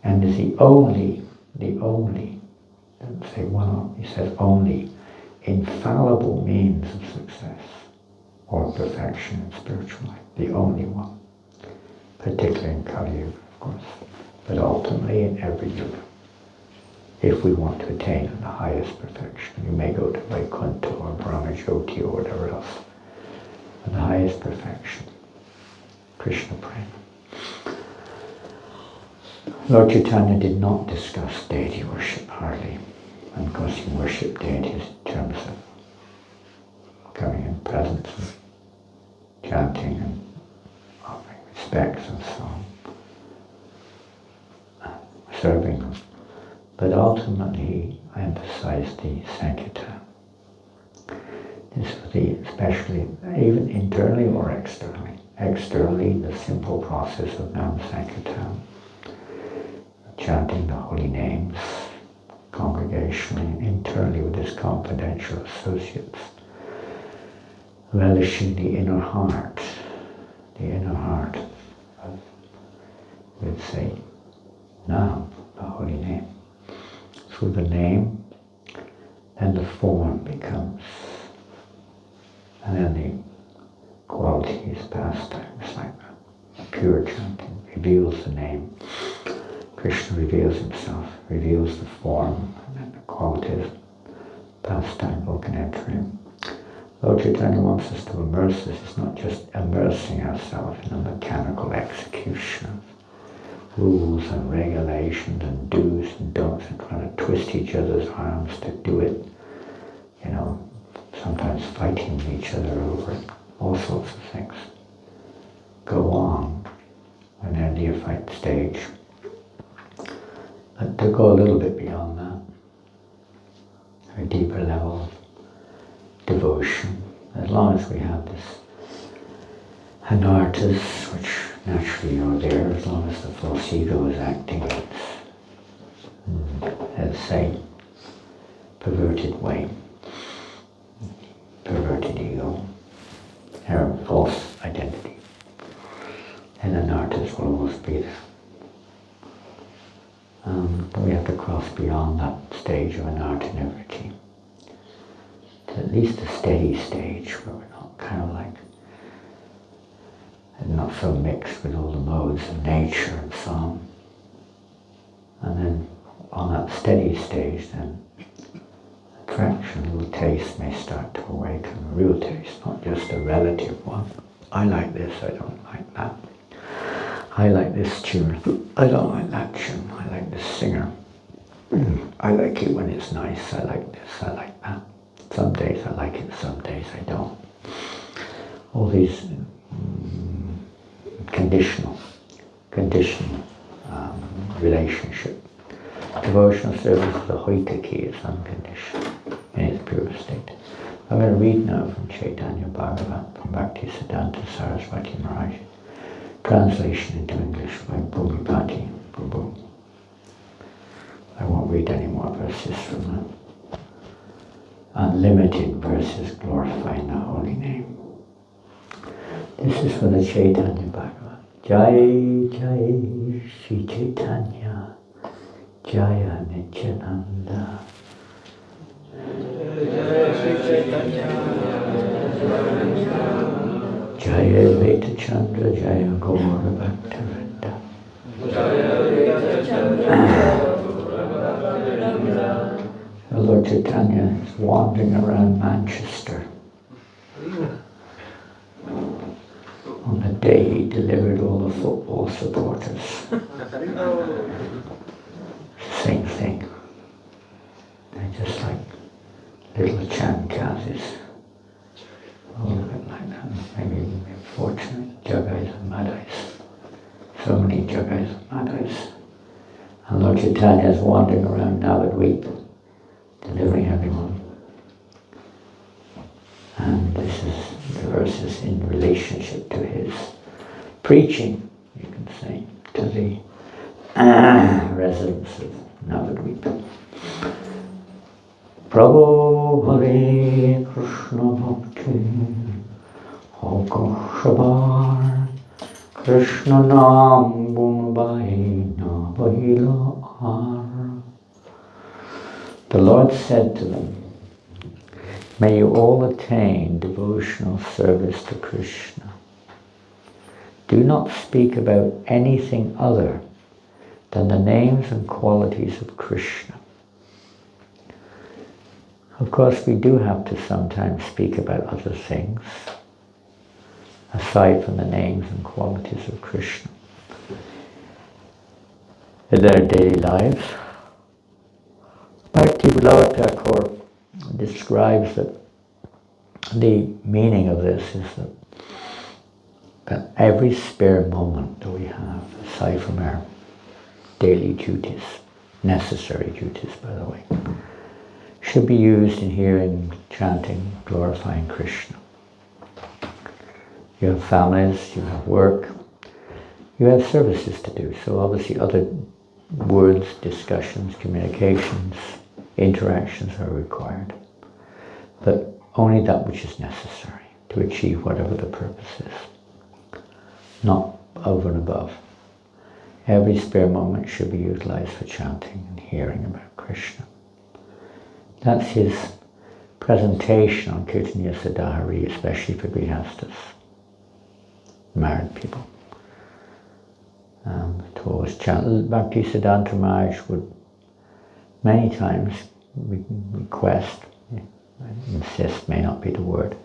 And is the only, doesn't say one, he says only, infallible means of success or perfection in spiritual life. The only one. Particularly in Kali Yuga, of course, but ultimately in every yuga. If we want to attain the highest perfection, you may go to Vaikuntha or Brahmajyoti or whatever else. But the highest perfection, Krishna Prema. Lord Chaitanya did not discuss deity worship hardly, and of course he worshipped deities in terms of coming in presence and chanting and offering respects and so on, serving them. But ultimately he emphasized the Sankirtan. This was especially, even internally or externally. Externally, the simple process of Nam Sankirtan, chanting the holy names congregationally, internally with his confidential associates, relishing the inner heart of, we'd say, Nam, the holy name. Through the name, then the form becomes, and then the qualities, pastimes like that. Pure chanting reveals the name. Krishna reveals himself, reveals the form, and then the qualities, pastime will can enter in. Lord Chaitanya wants us to immerse us. It's not just immersing ourselves in a mechanical execution of rules and regulations and do's and don'ts and trying to twist each other's arms to do it. Sometimes fighting each other over it, all sorts of things. Go on when they're neophyte stage. But to go a little bit beyond that, a deeper level of devotion, as long as we have this anartas, which naturally are there, as long as the false ego is acting its, let's say, perverted way, perverted ego, or false identity, and anartas will always be there. But we have to cross beyond that stage of anarta nivritti to at least a steady stage where we're not kind of like, and not so mixed with all the modes of nature and so on. And then on that steady stage, then attraction, a little taste may start to awaken, a real taste, not just a relative one. I like this, I don't like that. I like this tune, I don't like that tune. I like this singer. I like it when it's nice, I like this, I like that. Some days I like it, some days I don't. All these conditional relationship. Devotional service of the Hoitaki is unconditional in its pure state. I'm going to read now from Caitanya Bhagavata from Bhaktisiddhanta Saraswati Maharaj. Translation into English by Bhumipati Prabhu. I won't read any more verses from that. Unlimited verses glorifying the holy name. This is for the Caitanya Bhagavata. Jai Jai Sri Caitanya, Jaya Nityananda. Jai Sri Caitanya, Jaya Veta Chandra Jaya Gaura Bhaktavinda. Lord Chaitanya is wandering around Manchester on the day he delivered all the football supporters. Same thing. They're just like little chankazis. A little bit like that. Maybe fortunate Jagais and Madhais. So many Jagais and Madhais. And Lord Chaitanya is wandering around Navadvip, delivering everyone. And this is the verses in relationship to his preaching, you can say, to the residents of Navadvip. Prabhu Hare Krishna Bhakti Shabar Krishna Nam Gunbai Na Bahila Ar. The Lord said to them, may you all attain devotional service to Krishna. Do not speak about anything other than the names and qualities of Krishna. Of course, we do have to sometimes speak about other things, aside from the names and qualities of Krishna, in their daily lives. Bhakti-Vinod Thakur describes that the meaning of this is that every spare moment that we have, aside from our daily duties, necessary duties, by the way, should be used in hearing, chanting, glorifying Krishna. You have families, you have work, you have services to do. So obviously other words, discussions, communications, interactions are required. But only that which is necessary to achieve whatever the purpose is. Not over and above. Every spare moment should be utilized for chanting and hearing about Krishna. That's his presentation on Caitanya Sadhari, especially for grihastas, married people. To always chant. Bhakti Siddhanta Maharaj would many times request, insist may not be the word,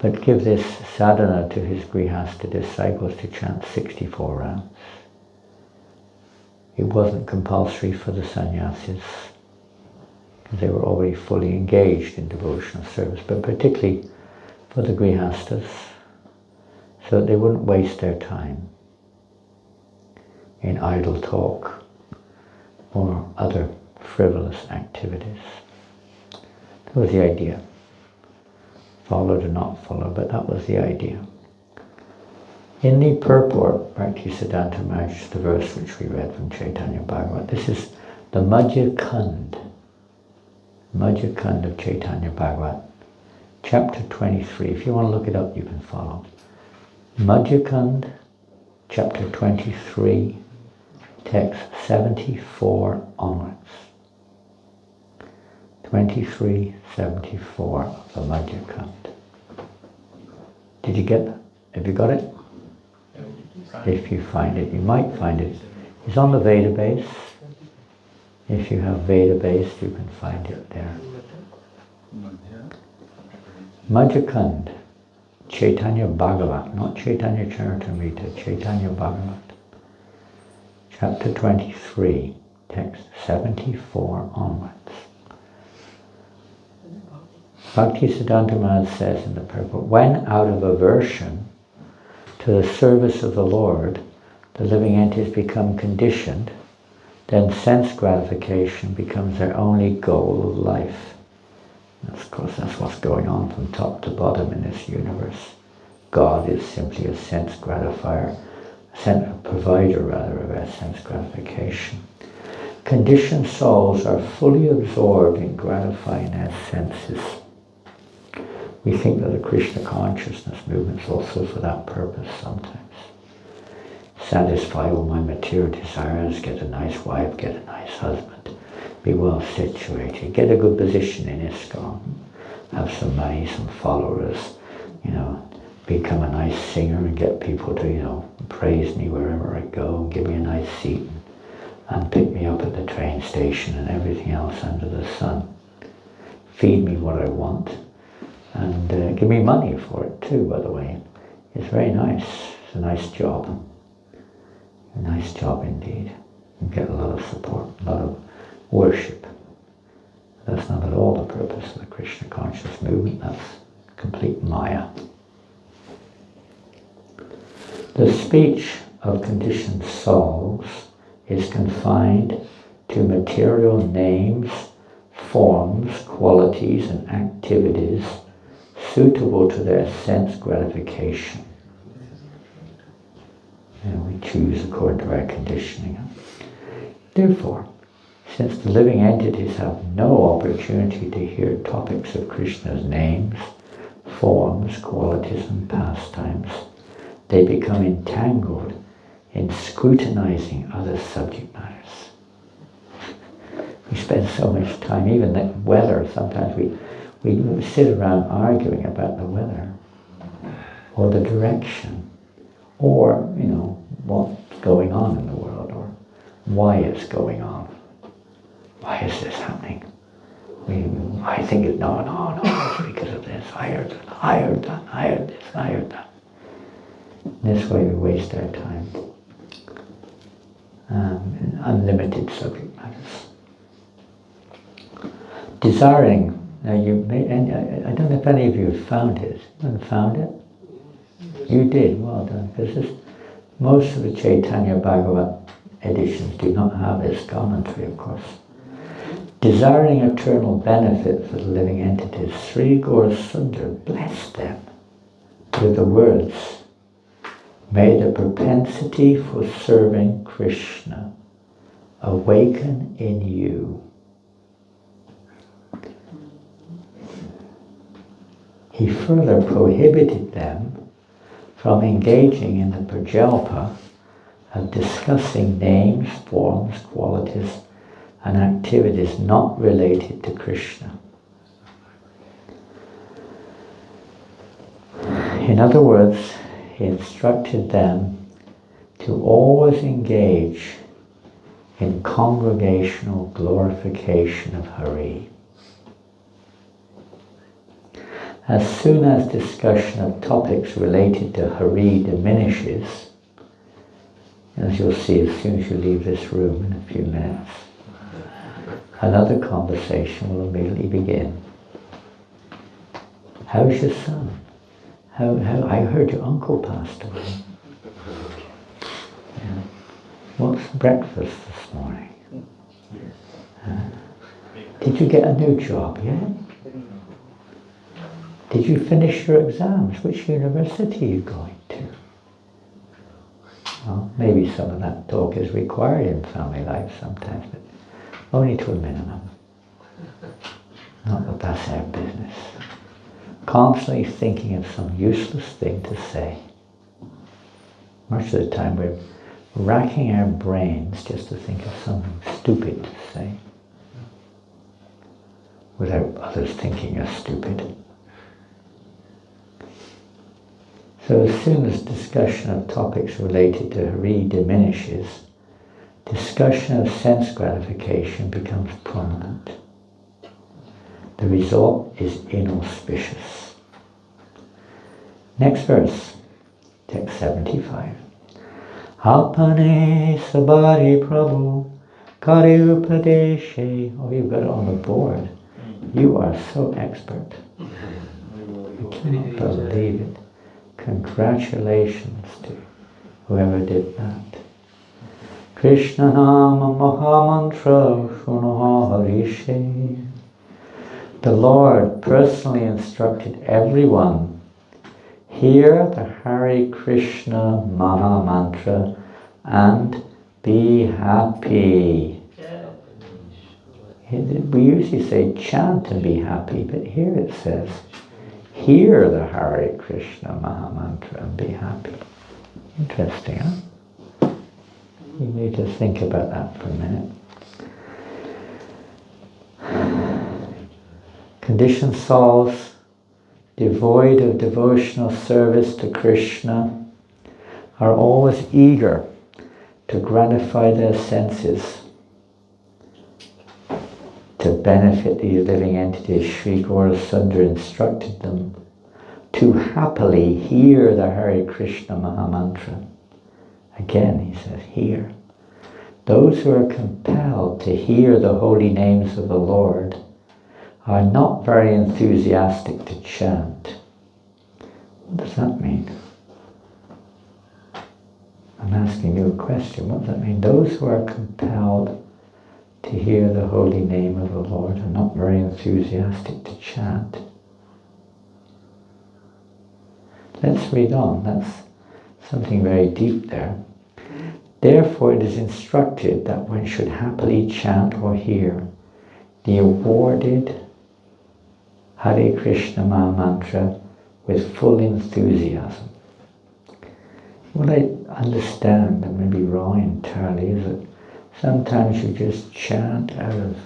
but give this sadhana to his grihasta disciples to chant 64 rounds. It wasn't compulsory for the sannyasis, because they were already fully engaged in devotional service, but particularly for the grihastas, so that they wouldn't waste their time in idle talk or other frivolous activities. That was the idea. Followed or not followed, but that was the idea. In the purport, Bhakti Siddhanta Maharaj, the verse which we read from Caitanya Bhagavata, this is the Madhya Khand of Caitanya Bhagavata, chapter 23. If you want to look it up, you can follow. Madhya Khand, chapter 23, text 74 onwards. 23:74 of the Madhya Khand. Did you get that? Have you got it? If you find it, you might find it. It's on the Veda base. If you have Veda base, you can find it there. Madhya Khand, Caitanya Bhagavata, not Chaitanya Charitamrita, Caitanya Bhagavata. Chapter 23, text 74 onwards. Bhakti Siddhanta Maharaj says in the purport, when out of aversion to the service of the Lord, the living entities become conditioned, then sense gratification becomes their only goal of life. And of course, that's what's going on from top to bottom in this universe. God is simply a sense gratifier, a provider rather of our sense gratification. Conditioned souls are fully absorbed in gratifying their senses. We think that the Krishna consciousness movement is also for that purpose sometimes. Satisfy all my material desires, get a nice wife, get a nice husband, be well situated, get a good position in ISKCON, have some money, some followers, become a nice singer and get people to, praise me wherever I go and give me a nice seat and pick me up at the train station and everything else under the sun. Feed me what I want and give me money for it too, by the way. It's very nice. It's a nice job. A nice job indeed. You get a lot of support, a lot of worship. That's not at all the purpose of the Krishna conscious movement. That's complete Maya. The speech of conditioned souls is confined to material names, forms, qualities, and activities suitable to their sense gratification. And we choose according to our conditioning. Therefore, since the living entities have no opportunity to hear topics of Krishna's names, forms, qualities, and pastimes, they become entangled in scrutinizing other subject matters. We spend so much time, even the weather, sometimes we sit around arguing about the weather, or the direction, or, what's going on in the world, or why it's going on. Why is this happening? I think it's no, it's because of this. I heard that, I heard that, I heard this, I heard that. This way we waste our time. In unlimited subject matters. Desiring, now I don't know if any of you have found it. You haven't found it? You did, well done. Because most of the Caitanya Bhagavata editions do not have this commentary, of course. Desiring eternal benefit for the living entities, Sri Gaur Sundar blessed them with the words, "May the propensity for serving Krishna awaken in you." He further prohibited them from engaging in the prajalpa of discussing names, forms, qualities, and activities not related to Krishna. In other words, he instructed them to always engage in congregational glorification of Hari. As soon as discussion of topics related to Hari diminishes, as you'll see as soon as you leave this room in a few minutes, another conversation will immediately begin. How's your son? How I heard your uncle passed away. Yeah. What's breakfast this morning? Did you get a new job yet? Did you finish your exams? Which university are you going to? Well, maybe some of that talk is required in family life sometimes, but only to a minimum. Not that that's our business. Constantly thinking of some useless thing to say. Much of the time we're racking our brains just to think of something stupid to say, without others thinking us stupid. So as soon as discussion of topics related to Hari diminishes, discussion of sense gratification becomes prominent. The result is inauspicious. Next verse, text 75. Apane sabari prabhu kare upadeshe. Oh, you've got it on the board. You are so expert. I cannot believe it. Congratulations to whoever did that. Krishna nama mahamantra shunaha harishe. The Lord personally instructed everyone, hear the Hare Krishna Maha Mantra and be happy. We usually say chant and be happy, but here it says, hear the Hare Krishna Maha Mantra and be happy. Interesting, huh? You need to think about that for a minute. Conditioned souls devoid of devotional service to Krishna, are always eager to gratify their senses, to benefit these living entities. Sri Gaurasundara instructed them to happily hear the Hare Krishna Mahamantra. Again, he says, hear. Those who are compelled to hear the holy names of the Lord are not very enthusiastic to chant. What does that mean? I'm asking you a question. What does that mean? Those who are compelled to hear the holy name of the Lord are not very enthusiastic to chant. Let's read on. That's something very deep there. Therefore it is instructed that one should happily chant or hear the awarded Hare Krishna Mahamantra with full enthusiasm. What I understand, and maybe wrong entirely, is that sometimes you just chant out of,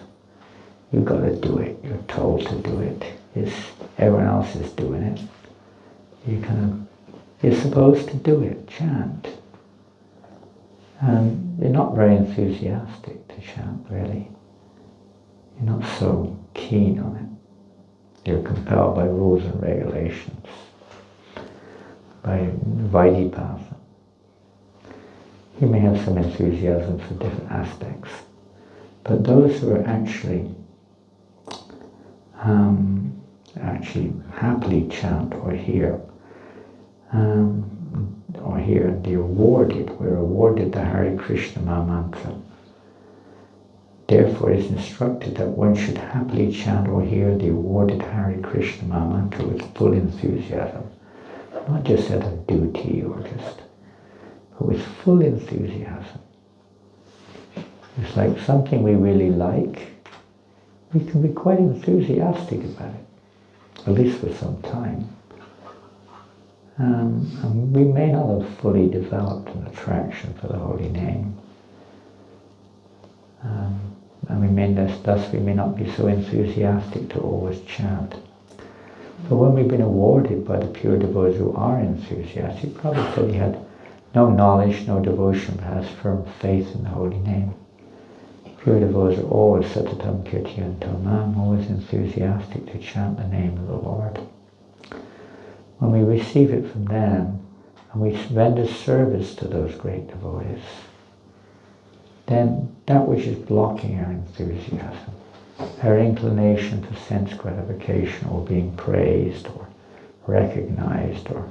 you've got to do it, you're told to do it, everyone else is doing it. You're supposed to do it, chant. And you're not very enthusiastic to chant, really. You're not so keen on it. You're compelled by rules and regulations, by Vaidipatha. You may have some enthusiasm for different aspects, but those who are actually happily chant or hear we're awarded the Hare Krishna Mahamantra. Therefore it is instructed that one should happily chant or hear the awarded Hare Krishna Mahamantra with full enthusiasm. Not just out of duty but with full enthusiasm. It's like something we really like. We can be quite enthusiastic about it, at least for some time. And we may not have fully developed an attraction for the holy name. Thus we may not be so enthusiastic to always chant. But when we've been awarded by the pure devotees who are enthusiastic, probably said he had no knowledge, no devotion, but has firm faith in the holy name. Pure devotees are always satatam kirtiyanto nam, always enthusiastic to chant the name of the Lord. When we receive it from them, and we render service to those great devotees, then that which is blocking our enthusiasm, our inclination for sense gratification or being praised or recognized or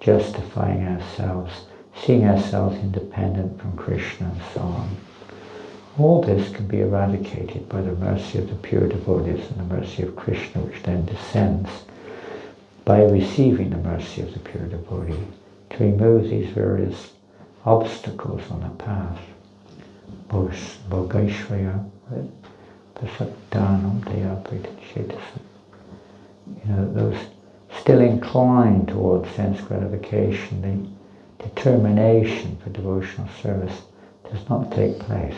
justifying ourselves, seeing ourselves independent from Krishna and so on. All this can be eradicated by the mercy of the pure devotees and the mercy of Krishna, which then descends by receiving the mercy of the pure devotee to remove these various obstacles on the path. Those still inclined towards sense gratification, the determination for devotional service does not take place,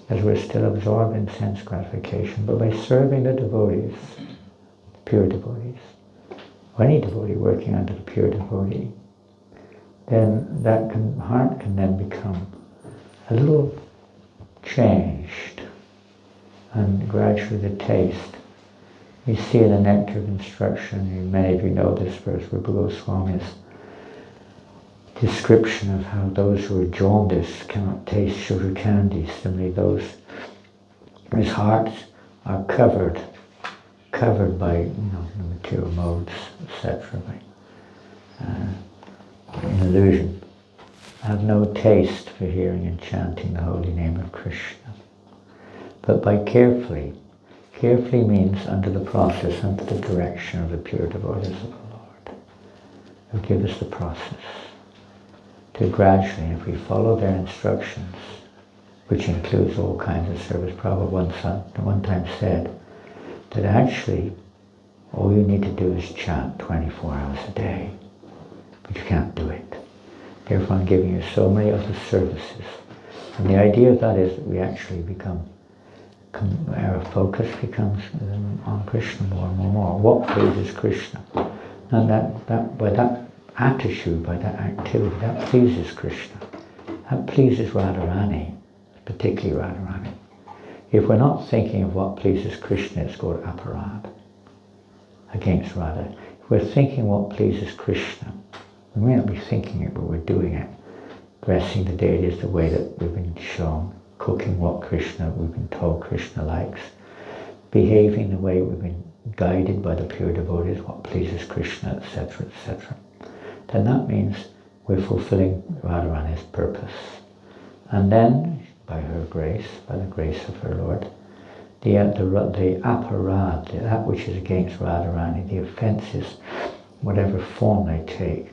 as we're still absorbed in sense gratification. But by serving the devotees, the pure devotees, or any devotee working under the pure devotee, then that heart can then become a little changed, and gradually the taste. You see in the Nectar of Instruction, and many of you know this verse, Rupa Goswami's description of how those who are jaundiced cannot taste sugar candy. Similarly, those whose hearts are covered by the material modes, etc., an illusion, have no taste for hearing and chanting the holy name of Krishna. But by carefully means under the process, under the direction of the pure devotees of the Lord, who give us the process to gradually, if we follow their instructions, which includes all kinds of service. Prabhupada one time said that actually all you need to do is chant 24 hours a day, but you can't do it. Therefore I'm giving you so many other services. And the idea of that is that we actually become our focus becomes on Krishna more and more. What pleases Krishna? And that by that attitude, by that activity, that pleases Krishna. That pleases Radharani, particularly Radharani. If we're not thinking of what pleases Krishna, it's called aparad, against Radha. If we're thinking what pleases Krishna, we may not be thinking it, but we're doing it. Dressing the deities the way that we've been shown, cooking what Krishna, we've been told Krishna likes, behaving the way we've been guided by the pure devotees, what pleases Krishna, etc., etc. Then that means we're fulfilling Radharani's purpose. And then, by her grace, by the grace of her Lord, the aparad, that which is against Radharani, the offences, whatever form they take,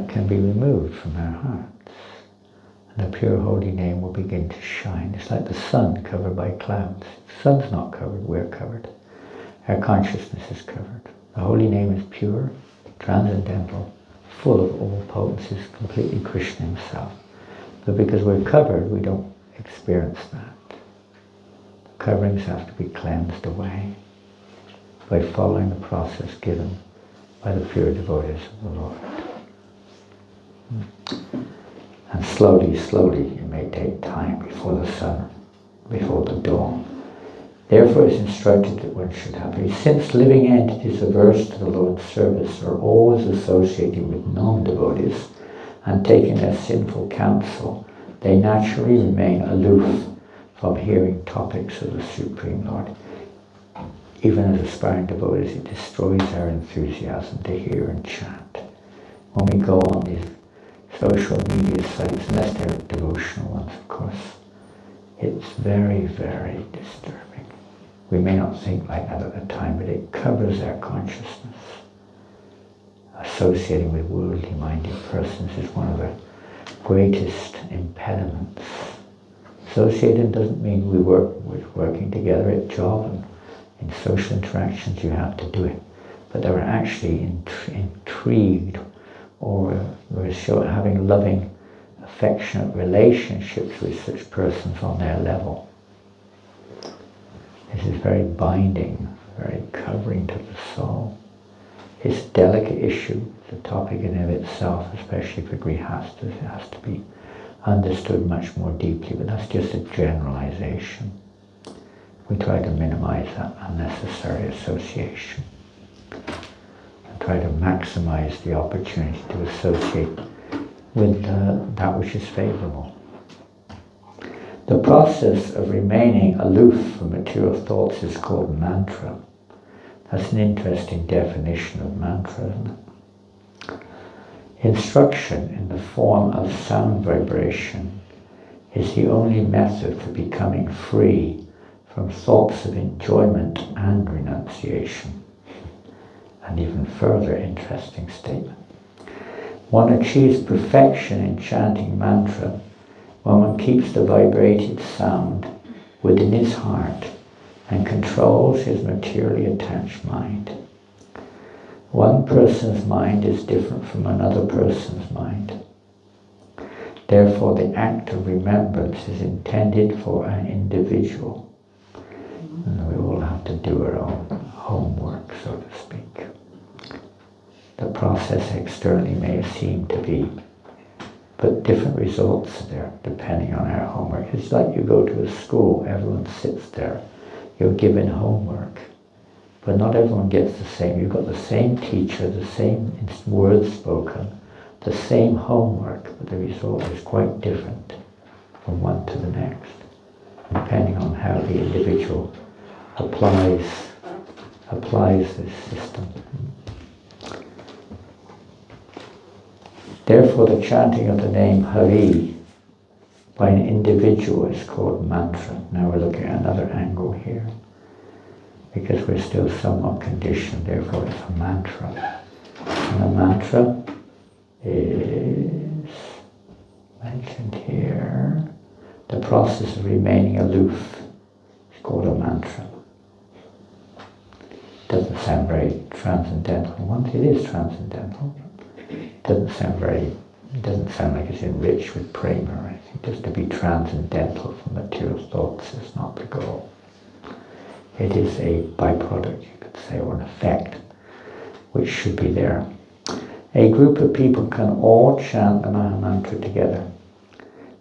can be removed from our hearts. And the pure holy name will begin to shine. It's like the sun covered by clouds. The sun's not covered, we're covered. Our consciousness is covered. The holy name is pure, transcendental, full of all potencies, completely Krishna himself. But because we're covered, we don't experience that. The coverings have to be cleansed away by following the process given by the pure devotees of the Lord. And slowly, slowly, it may take time before the sun, before the dawn. Therefore it's instructed that one should have peace. Since living entities averse to the Lord's service are always associated with non-devotees and taking their sinful counsel, they naturally remain aloof from hearing topics of the Supreme Lord. Even as aspiring devotees, it destroys our enthusiasm to hear and chant. When we go on these social media sites, unless they're devotional ones, of course, it's very, very disturbing. We may not think like that at the time, but it covers our consciousness. Associating with worldly-minded persons is one of the greatest impediments. Associating doesn't mean we're working together at job and in social interactions. You have to do it, but they were actually intrigued, or we're having loving, affectionate relationships with such persons on their level. This is very binding, very covering to the soul. It's a delicate issue. It's a topic in and of itself, especially for grihastas. It has to be understood much more deeply, but that's just a generalization. We try to minimize that unnecessary association and try to maximize the opportunity to associate with that which is favorable. The process of remaining aloof from material thoughts is called mantra. That's an interesting definition of mantra, isn't it? Instruction in the form of sound vibration is the only method for becoming free from thoughts of enjoyment and renunciation. An even further interesting statement. One achieves perfection in chanting mantra when one keeps the vibrated sound within his heart and controls his materially attached mind. One person's mind is different from another person's mind. Therefore, the act of remembrance is intended for an individual. And we all have to do our own homework, so to speak. The process externally may seem to be, but different results there, depending on our homework. It's like you go to a school, everyone sits there, you're given homework, but not everyone gets the same. You've got the same teacher, the same words spoken, the same homework, but the result is quite different from one to the next, depending on how the individual applies this system. Therefore, the chanting of the name Hari by an individual is called mantra. Now we're looking at another angle here, because we're still somewhat conditioned, therefore it's a mantra. And a mantra is mentioned here. The process of remaining aloof is called a mantra. It doesn't sound very transcendental. Once it is transcendental, it doesn't sound like it's enriched with prema or anything. Just to be transcendental from material thoughts is not the goal. It is a byproduct, you could say, or an effect, which should be there. A group of people can all chant the Mahamantra together.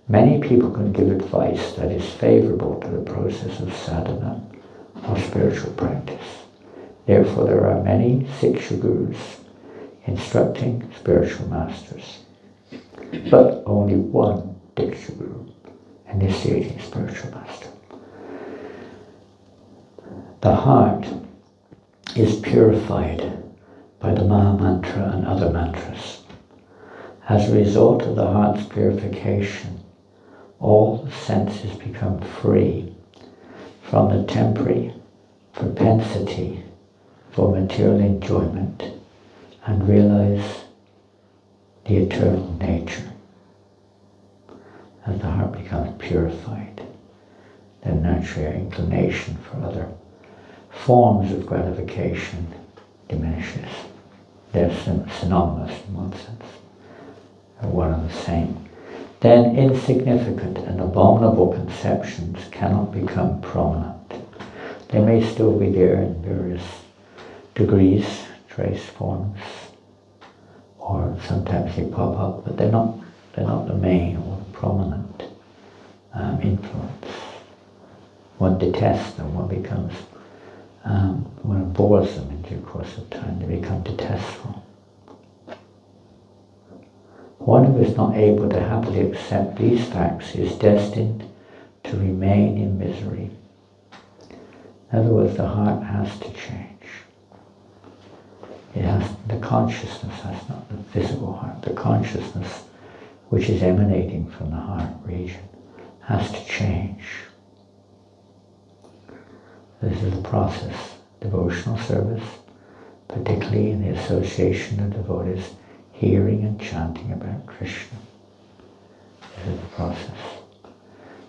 Many people can give advice that is favorable to the process of sadhana or spiritual practice. Therefore, there are many Siksha gurus instructing spiritual masters, but only one Diksha guru initiating spiritual master. The heart is purified by the Mahamantra and other mantras. As a result of the heart's purification, all the senses become free from the temporary propensity for material enjoyment and realize the eternal nature. As the heart becomes purified, then naturally our inclination for other forms of gratification diminishes. They're synonymous in one sense, or one and the same. Then insignificant and abominable conceptions cannot become prominent. They may still be there in various degrees, trace forms, or sometimes they pop up, but they're not the main or the prominent influence. One detests them, one becomes, one abhors them in due course of time, they become detestful. One who is not able to happily accept these facts is destined to remain in misery. In other words, the heart has to change. It has, the consciousness has not the physical heart, the consciousness which is emanating from the heart region has to change. This is the process. Devotional service, particularly in the association of devotees, hearing and chanting about Krishna. This is the process.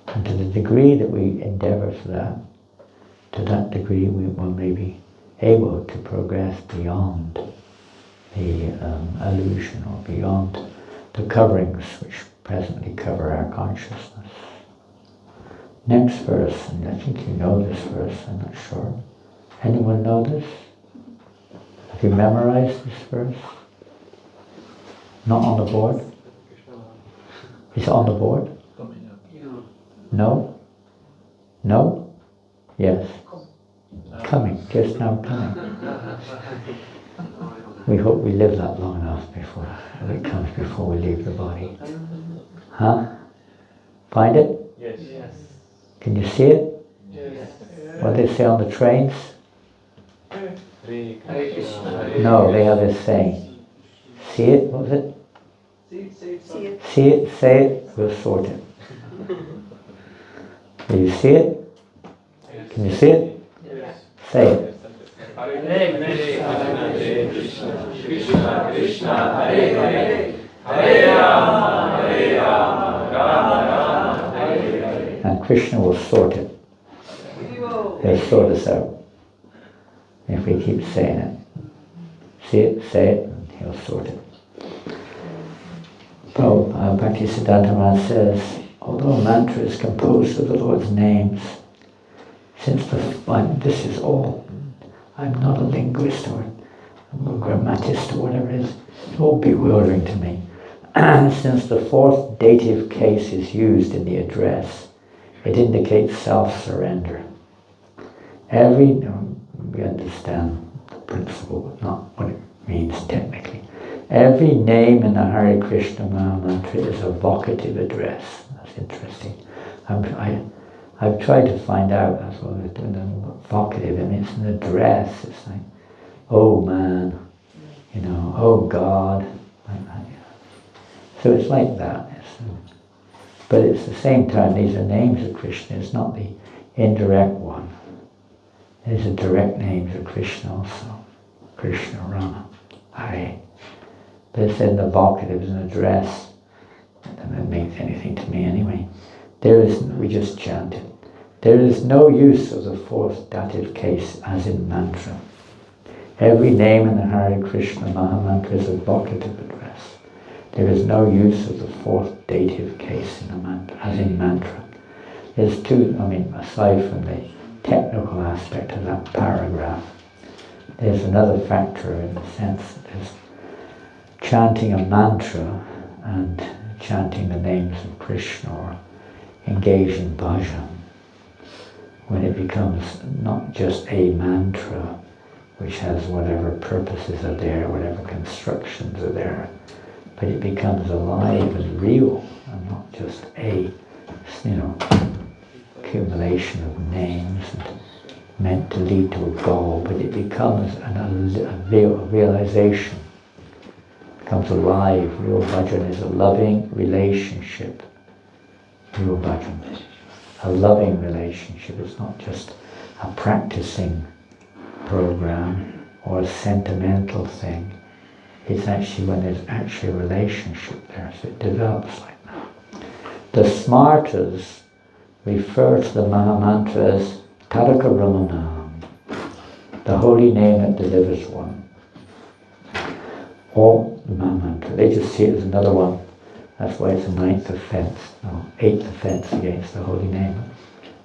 And to the degree that we endeavor for that, to that degree we may be able to progress beyond the illusion or beyond the coverings which presently cover our consciousness. Next verse, and I think you know this verse, I'm not sure. Anyone know this? Have you memorized this verse? Not on the board? Is it on the board? No? No? Yes. Coming, just now coming. We hope we live that long enough before it comes before we leave the body. Huh? Find it? Yes. Can you see it? Yes. What do they say on the trains? No, they have this saying. See it? What was it? See it, say it, we'll sort it. Do you see it? Can you see it? Yes. Say it. Hare Krishna, Krishna Krishna, Hare Hare, Hare Rama, Rama Rama, Hare Hare. And Krishna will sort it. He'll sort us out. If we keep saying it. See it, say it, and he'll sort it. Bhaktisiddhanta Maharaj says, although a mantra is composed of the Lord's names, since this is all, I'm not a linguist or a grammatist or whatever it is, it's all bewildering to me. Since the fourth dative case is used in the address, it indicates self-surrender. We understand the principle, but not what it means technically. Every name in the Hare Krishna Mahamantra is a vocative address. That's interesting. I've tried to find out, that's what I was doing, what vocative, I mean, it's an address. It's like, oh man, oh God, like that. So it's like that. But it's the same time, these are names of Krishna, it's not the indirect one. These are direct names of Krishna also. Krishna, Rama, Hare. But it's in the vocative, is an address. That doesn't mean anything to me anyway. We just chant it. There is no use of the fourth dative case as in mantra. Every name in the Hare Krishna Mahamantra is a vocative address. There is no use of the fourth dative case in a mantra, as in mantra. There's two, aside from the technical aspect of that paragraph. There's another factor in the sense that there's chanting a mantra and chanting the names of Krishna or engage in bhajan, when it becomes not just a mantra which has whatever purposes are there, whatever constructions are there, but it becomes alive and real and not just a, accumulation of names and meant to lead to a goal, but it becomes a realization, becomes alive. Real bhajan is a loving relationship. Real bhajan, a loving relationship. It's not just a practicing program or a sentimental thing. It's actually when there's actually a relationship there, so it develops like that. The Smartas refer to the Mahamantra as Taraka Brahmanam, the holy name that delivers one. Or the Mahamantra, they just see it as another one. That's why it's a eighth offense against the holy name.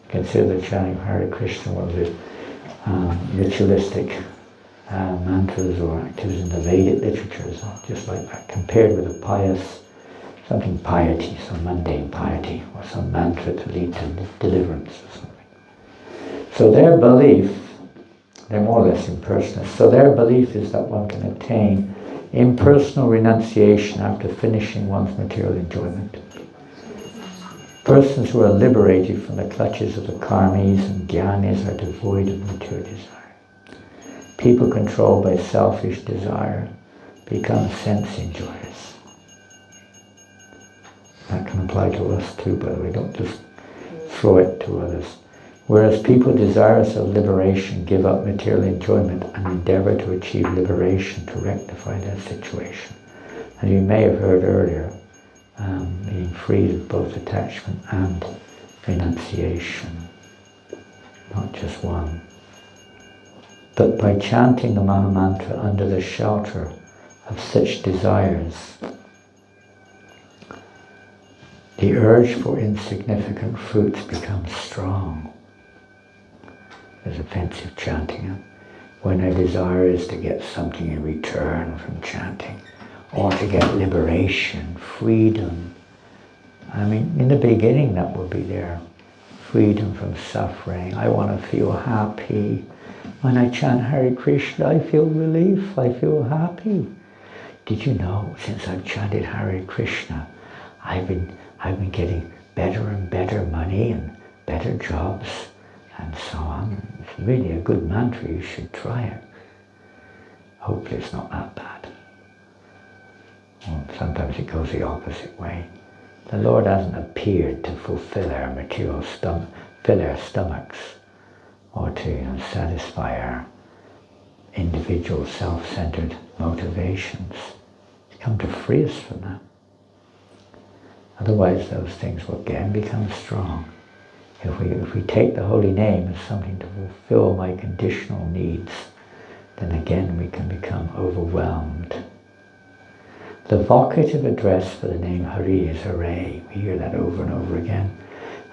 Consider the chanting of Hare Krishna one of the ritualistic mantras or activities in the Vedic literatures, just like that, compared with a pious, something piety, some mundane piety, or some mantra to lead to deliverance or something. So their belief, they're more or less impersonalists, so their belief is that one can attain impersonal renunciation after finishing one's material enjoyment. Persons who are liberated from the clutches of the karmis and jnanis are devoid of material desire. People controlled by selfish desire become sense enjoyers. That can apply to us too, by the way. Don't just throw it to others. Whereas people desirous of liberation give up material enjoyment and endeavor to achieve liberation to rectify their situation. As you may have heard earlier, being free of both attachment and renunciation, not just one. But by chanting the Mahamantra under the shelter of such desires, the urge for insignificant fruits becomes strong. There's offensive chanting. When a desire is to get something in return from chanting, or to get liberation, freedom. I mean, in the beginning that will be there. Freedom from suffering. I want to feel happy. When I chant Hare Krishna, I feel relief, I feel happy. Did you know, since I've chanted Hare Krishna, I've been getting better and better money and better jobs and so on. It's really a good mantra, you should try it. Hopefully it's not that bad. Well, sometimes it goes the opposite way. The Lord hasn't appeared to fulfill our material fill our stomachs, or to satisfy our individual self-centered motivations. He's come to free us from that. Otherwise those things will again become strong. If we take the holy name as something to fulfill my conditional needs, then again we can become overwhelmed. The vocative address for the name Hari is Hare. We hear that over and over again.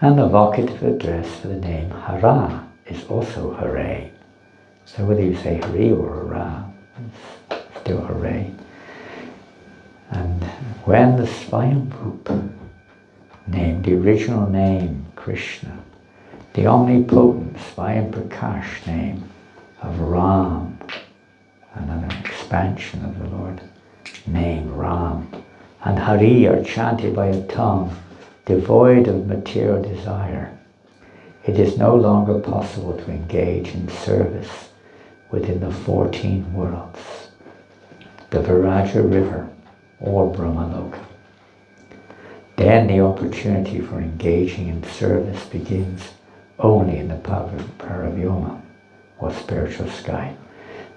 And the vocative address for the name Hara is also Hare. So whether you say Hari or Hara, it's still Hare. And when the Swayambhup name, the original name, Krishna, the omnipotent Swayamprakash name of Ram, another expansion of the Lord name Ram, and Hari are chanted by a tongue devoid of material desire, it is no longer possible to engage in service within the 14 worlds, the Viraja river or Brahmaloka. Then the opportunity for engaging in service begins only in the Paravyoma, or spiritual sky.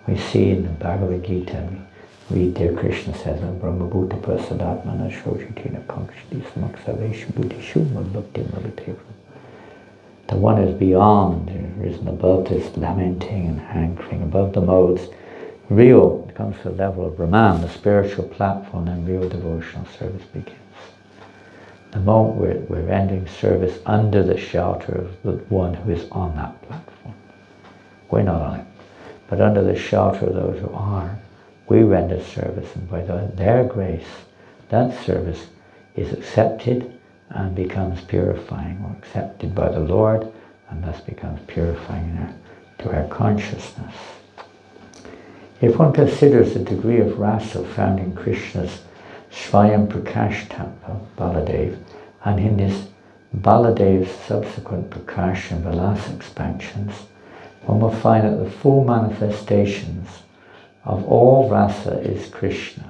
We see in the Bhagavad Gita, we read there, Krishna says, Brahma Bhuta Prasadatmana Shojitina Pankshti Samaksavesha Buddhishuma Bhakti Maviteva. The one is beyond, risen above this lamenting and hankering, above the modes. Real, it comes to the level of Brahman, the spiritual platform, and real devotional service begins. The moment we're ending service under the shelter of the one who is on that platform. We're not on it. But under the shelter of those who are, we render service, and by their grace, that service is accepted and becomes purifying, or accepted by the Lord, and thus becomes purifying to our consciousness. If one considers the degree of rasa found in Krishna's Swayam Prakash Tattva, Baladev, and in his Baladev's subsequent Prakash and Vilas expansions, one will find that the full manifestations of all rasa is Krishna.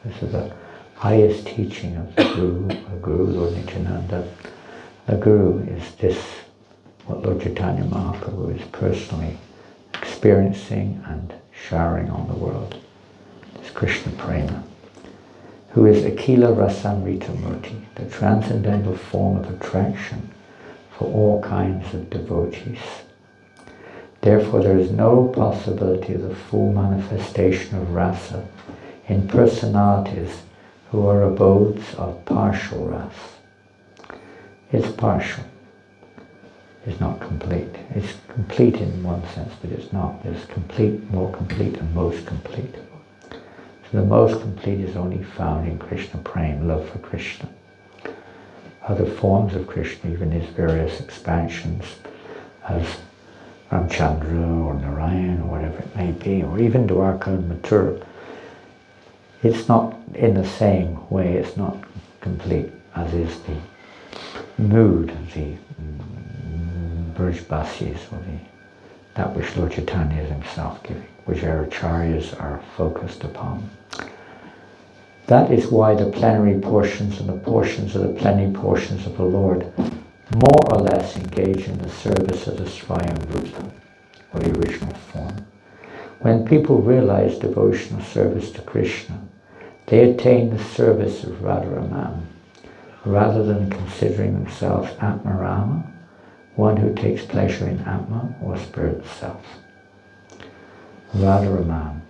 This is the highest teaching of the Guru, Lord Nityananda. The Guru is this, what Lord Caitanya Mahaprabhu is personally experiencing and showering on the world. This Krishna Prema, who is Akila Rasamrita Murti, the transcendental form of attraction for all kinds of devotees. Therefore, there is no possibility of the full manifestation of rasa in personalities who are abodes of partial rasa. It's partial. It's not complete. It's complete in one sense, but it's not. There's complete, more complete, and most complete. So the most complete is only found in Krishna Prem, love for Krishna. Other forms of Krishna, even his various expansions, as Ramchandra or Narayan or whatever it may be, or even Dwarka and Mathura, it's not in the same way, it's not complete as is the mood of the Brajbasis, or that which Lord Chaitanya is himself giving, which our acharyas are focused upon. That is why the plenary portions and the portions of the plenary portions of the Lord more or less engage in the service of the Swayam Rupa, or the original form. When people realize devotional service to Krishna, they attain the service of Radharaman, rather than considering themselves Atmarama, one who takes pleasure in Atma, or spirit self. Radharaman.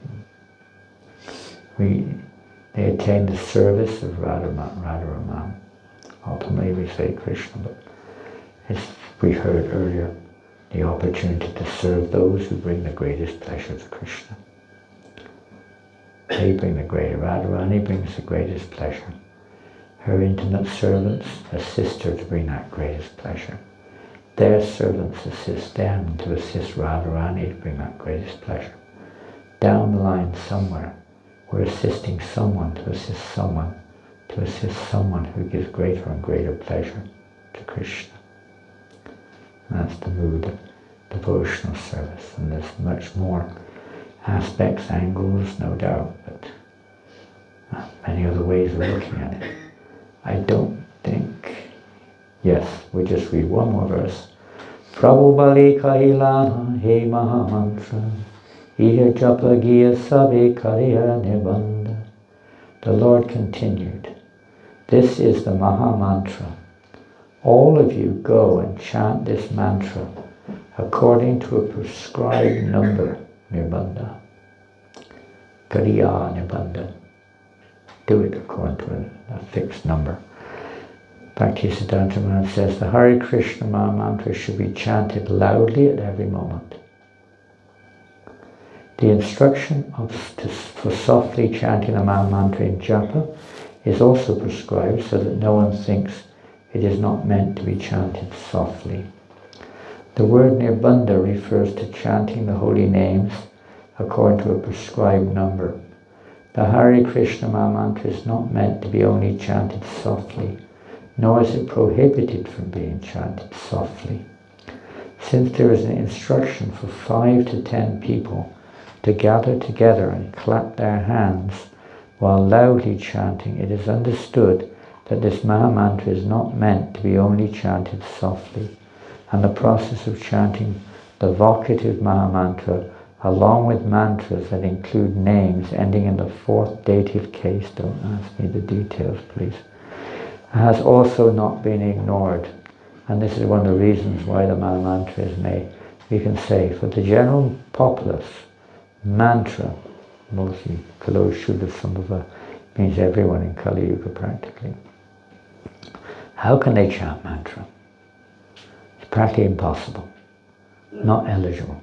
They attain the service of Radharaman. Ultimately we say Krishna, but as we heard earlier, the opportunity to serve those who bring the greatest pleasure to Krishna. They bring the greater. Radharani brings the greatest pleasure. Her intimate servants assist her to bring that greatest pleasure. Their servants assist them to assist Radharani to bring that greatest pleasure. Down the line somewhere, we're assisting someone to assist someone to assist someone who gives greater and greater pleasure to Krishna. And that's the mood of devotional service. And there's much more aspects, angles, no doubt, but many other ways of looking at it. I don't think. Yes, we just read one more verse. Prabhu Kaila he Mahamantra Ihe Japa Giya Sabe Kariya Nibanda. The Lord continued, this is the Maha Mantra. All of you go and chant this mantra according to a prescribed number, Nirbanda. Kariya Nibanda. Do it according to a fixed number. Bhaktisiddhanta Maharaj says the Hare Krishna Maha Mantra should be chanted loudly at every moment. The instruction for softly chanting the Maha Mantra in japa is also prescribed so that no one thinks it is not meant to be chanted softly. The word nirbandha refers to chanting the holy names according to a prescribed number. The Hare Krishna Maha Mantra is not meant to be only chanted softly, nor is it prohibited from being chanted softly. Since there is an instruction for 5 to 10 people to gather together and clap their hands while loudly chanting, it is understood that this Maha Mantra is not meant to be only chanted softly, and the process of chanting the vocative Maha Mantra along with mantras that include names ending in the 4th dative case, don't ask me the details please, has also not been ignored. And this is one of the reasons why the Maha Mantra is made. We can say, for the general populace, mantra, mostly Kalo Shuddha Sambhava, means everyone in Kali Yuga practically. How can they chant mantra? It's practically impossible, not eligible.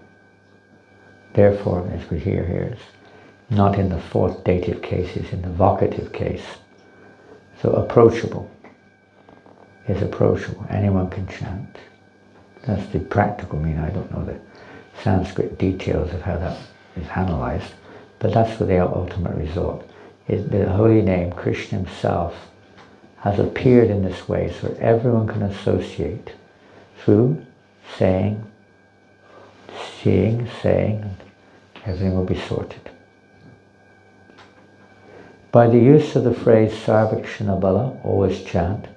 Therefore, as we hear here, it's not in the fourth dative case, it's in the vocative case. So approachable is approachable. Anyone can chant. That's the practical meaning. I don't know the Sanskrit details of how that is analyzed, but that's for the ultimate result. The holy name, Krishna himself, has appeared in this way so that everyone can associate through saying, seeing, saying, and everything will be sorted. By the use of the phrase Sarvakshana Bala, always chant,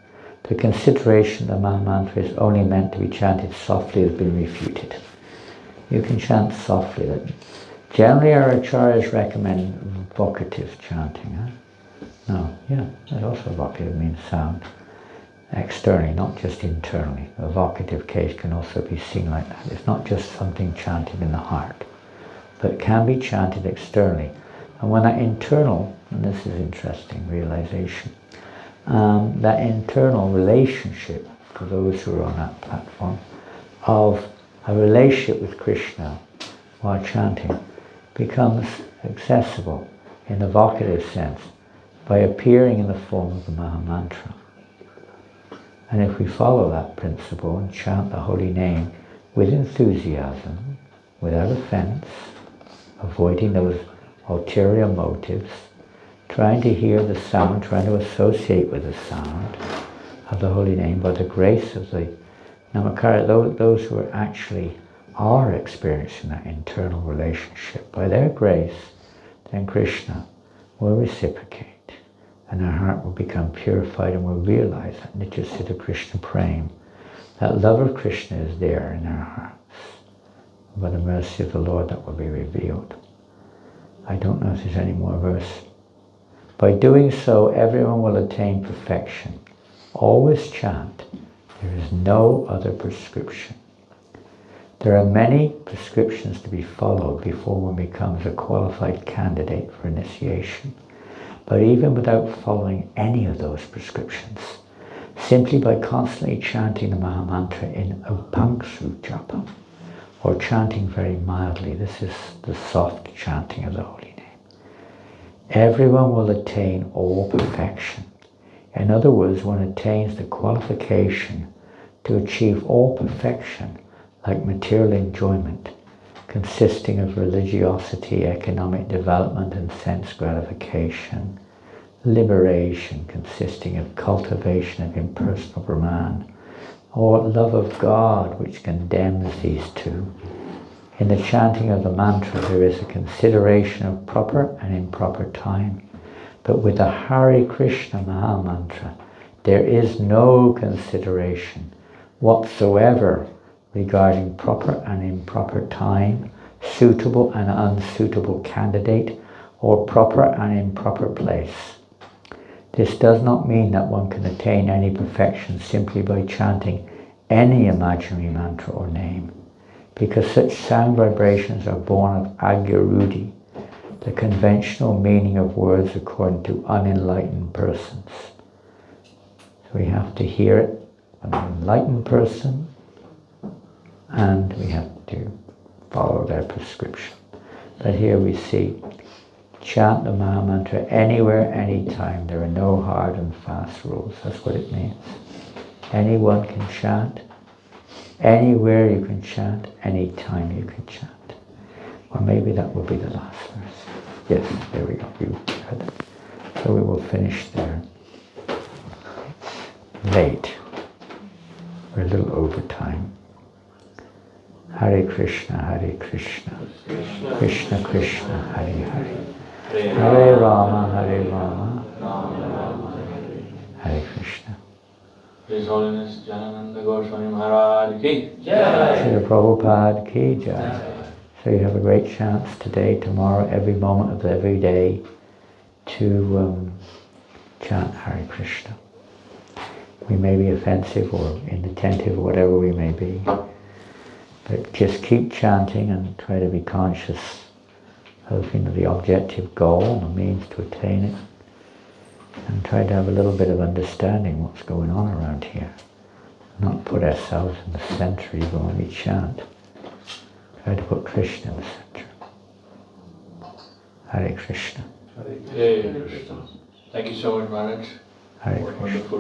the consideration that Mahamantra is only meant to be chanted softly has been refuted. You can chant softly. Generally our acharyas recommend vocative chanting. No, yeah, that's also vocative means sound. Externally, not just internally. A vocative case can also be seen like that. It's not just something chanted in the heart, but it can be chanted externally. And when that internal, and this is interesting realization, that internal relationship for those who are on that platform of a relationship with Krishna while chanting becomes accessible in the vocative sense by appearing in the form of the Mahamantra. And if we follow that principle and chant the holy name with enthusiasm, without offense, avoiding those ulterior motives, trying to hear the sound, trying to associate with the sound of the holy name by the grace of the Namakara, those who are experiencing that internal relationship, by their grace, then Krishna will reciprocate and our heart will become purified and will realize that Nityasiddha Krishna Prem, that love of Krishna is there in our hearts. By the mercy of the Lord that will be revealed. I don't know if there's any more verse. By doing so, everyone will attain perfection. Always chant. There is no other prescription. There are many prescriptions to be followed before one becomes a qualified candidate for initiation. But even without following any of those prescriptions, simply by constantly chanting the Mahamantra in Upanksu Japa, or chanting very mildly, this is the soft chanting of the holy name, everyone will attain all perfection. In other words, one attains the qualification to achieve all perfection, like material enjoyment, consisting of religiosity, economic development and sense gratification, liberation consisting of cultivation of impersonal Brahman, or love of God which condemns these two. In the chanting of the mantra there is a consideration of proper and improper time, but with the Hare Krishna Maha Mantra there is no consideration whatsoever regarding proper and improper time, suitable and unsuitable candidate, or proper and improper place. This does not mean that one can attain any perfection simply by chanting any imaginary mantra or name, because such sound vibrations are born of agyarudi, the conventional meaning of words according to unenlightened persons. So we have to hear it from an enlightened person, and we have to follow their prescription. But here we see, chant the Maha Mantra anywhere, anytime. There are no hard and fast rules. That's what it means. Anyone can chant. Anywhere you can chant. Anytime you can chant. Or maybe that will be the last verse. Yes, there we go. You heard it. So we will finish there. It's late. We're a little over time. Hare Krishna, Hare Krishna, Krishna Krishna, Hare Hare. Hare Rama, Hare Rama, Hare Krishna. His Holiness Janananda Goswami Maharaj ki Jai. Srila Prabhupada ki Jai. So you have a great chance today, tomorrow, every moment of every day to chant Hare Krishna. We may be offensive or inattentive, whatever we may be. But just keep chanting and try to be conscious of the objective goal and the means to attain it. And try to have a little bit of understanding what's going on around here. Not put ourselves in the center even when we chant. Try to put Krishna in the center. Hare Krishna. Hare Krishna. Thank you so much, Maharaj. Hare Krishna. Wonderful.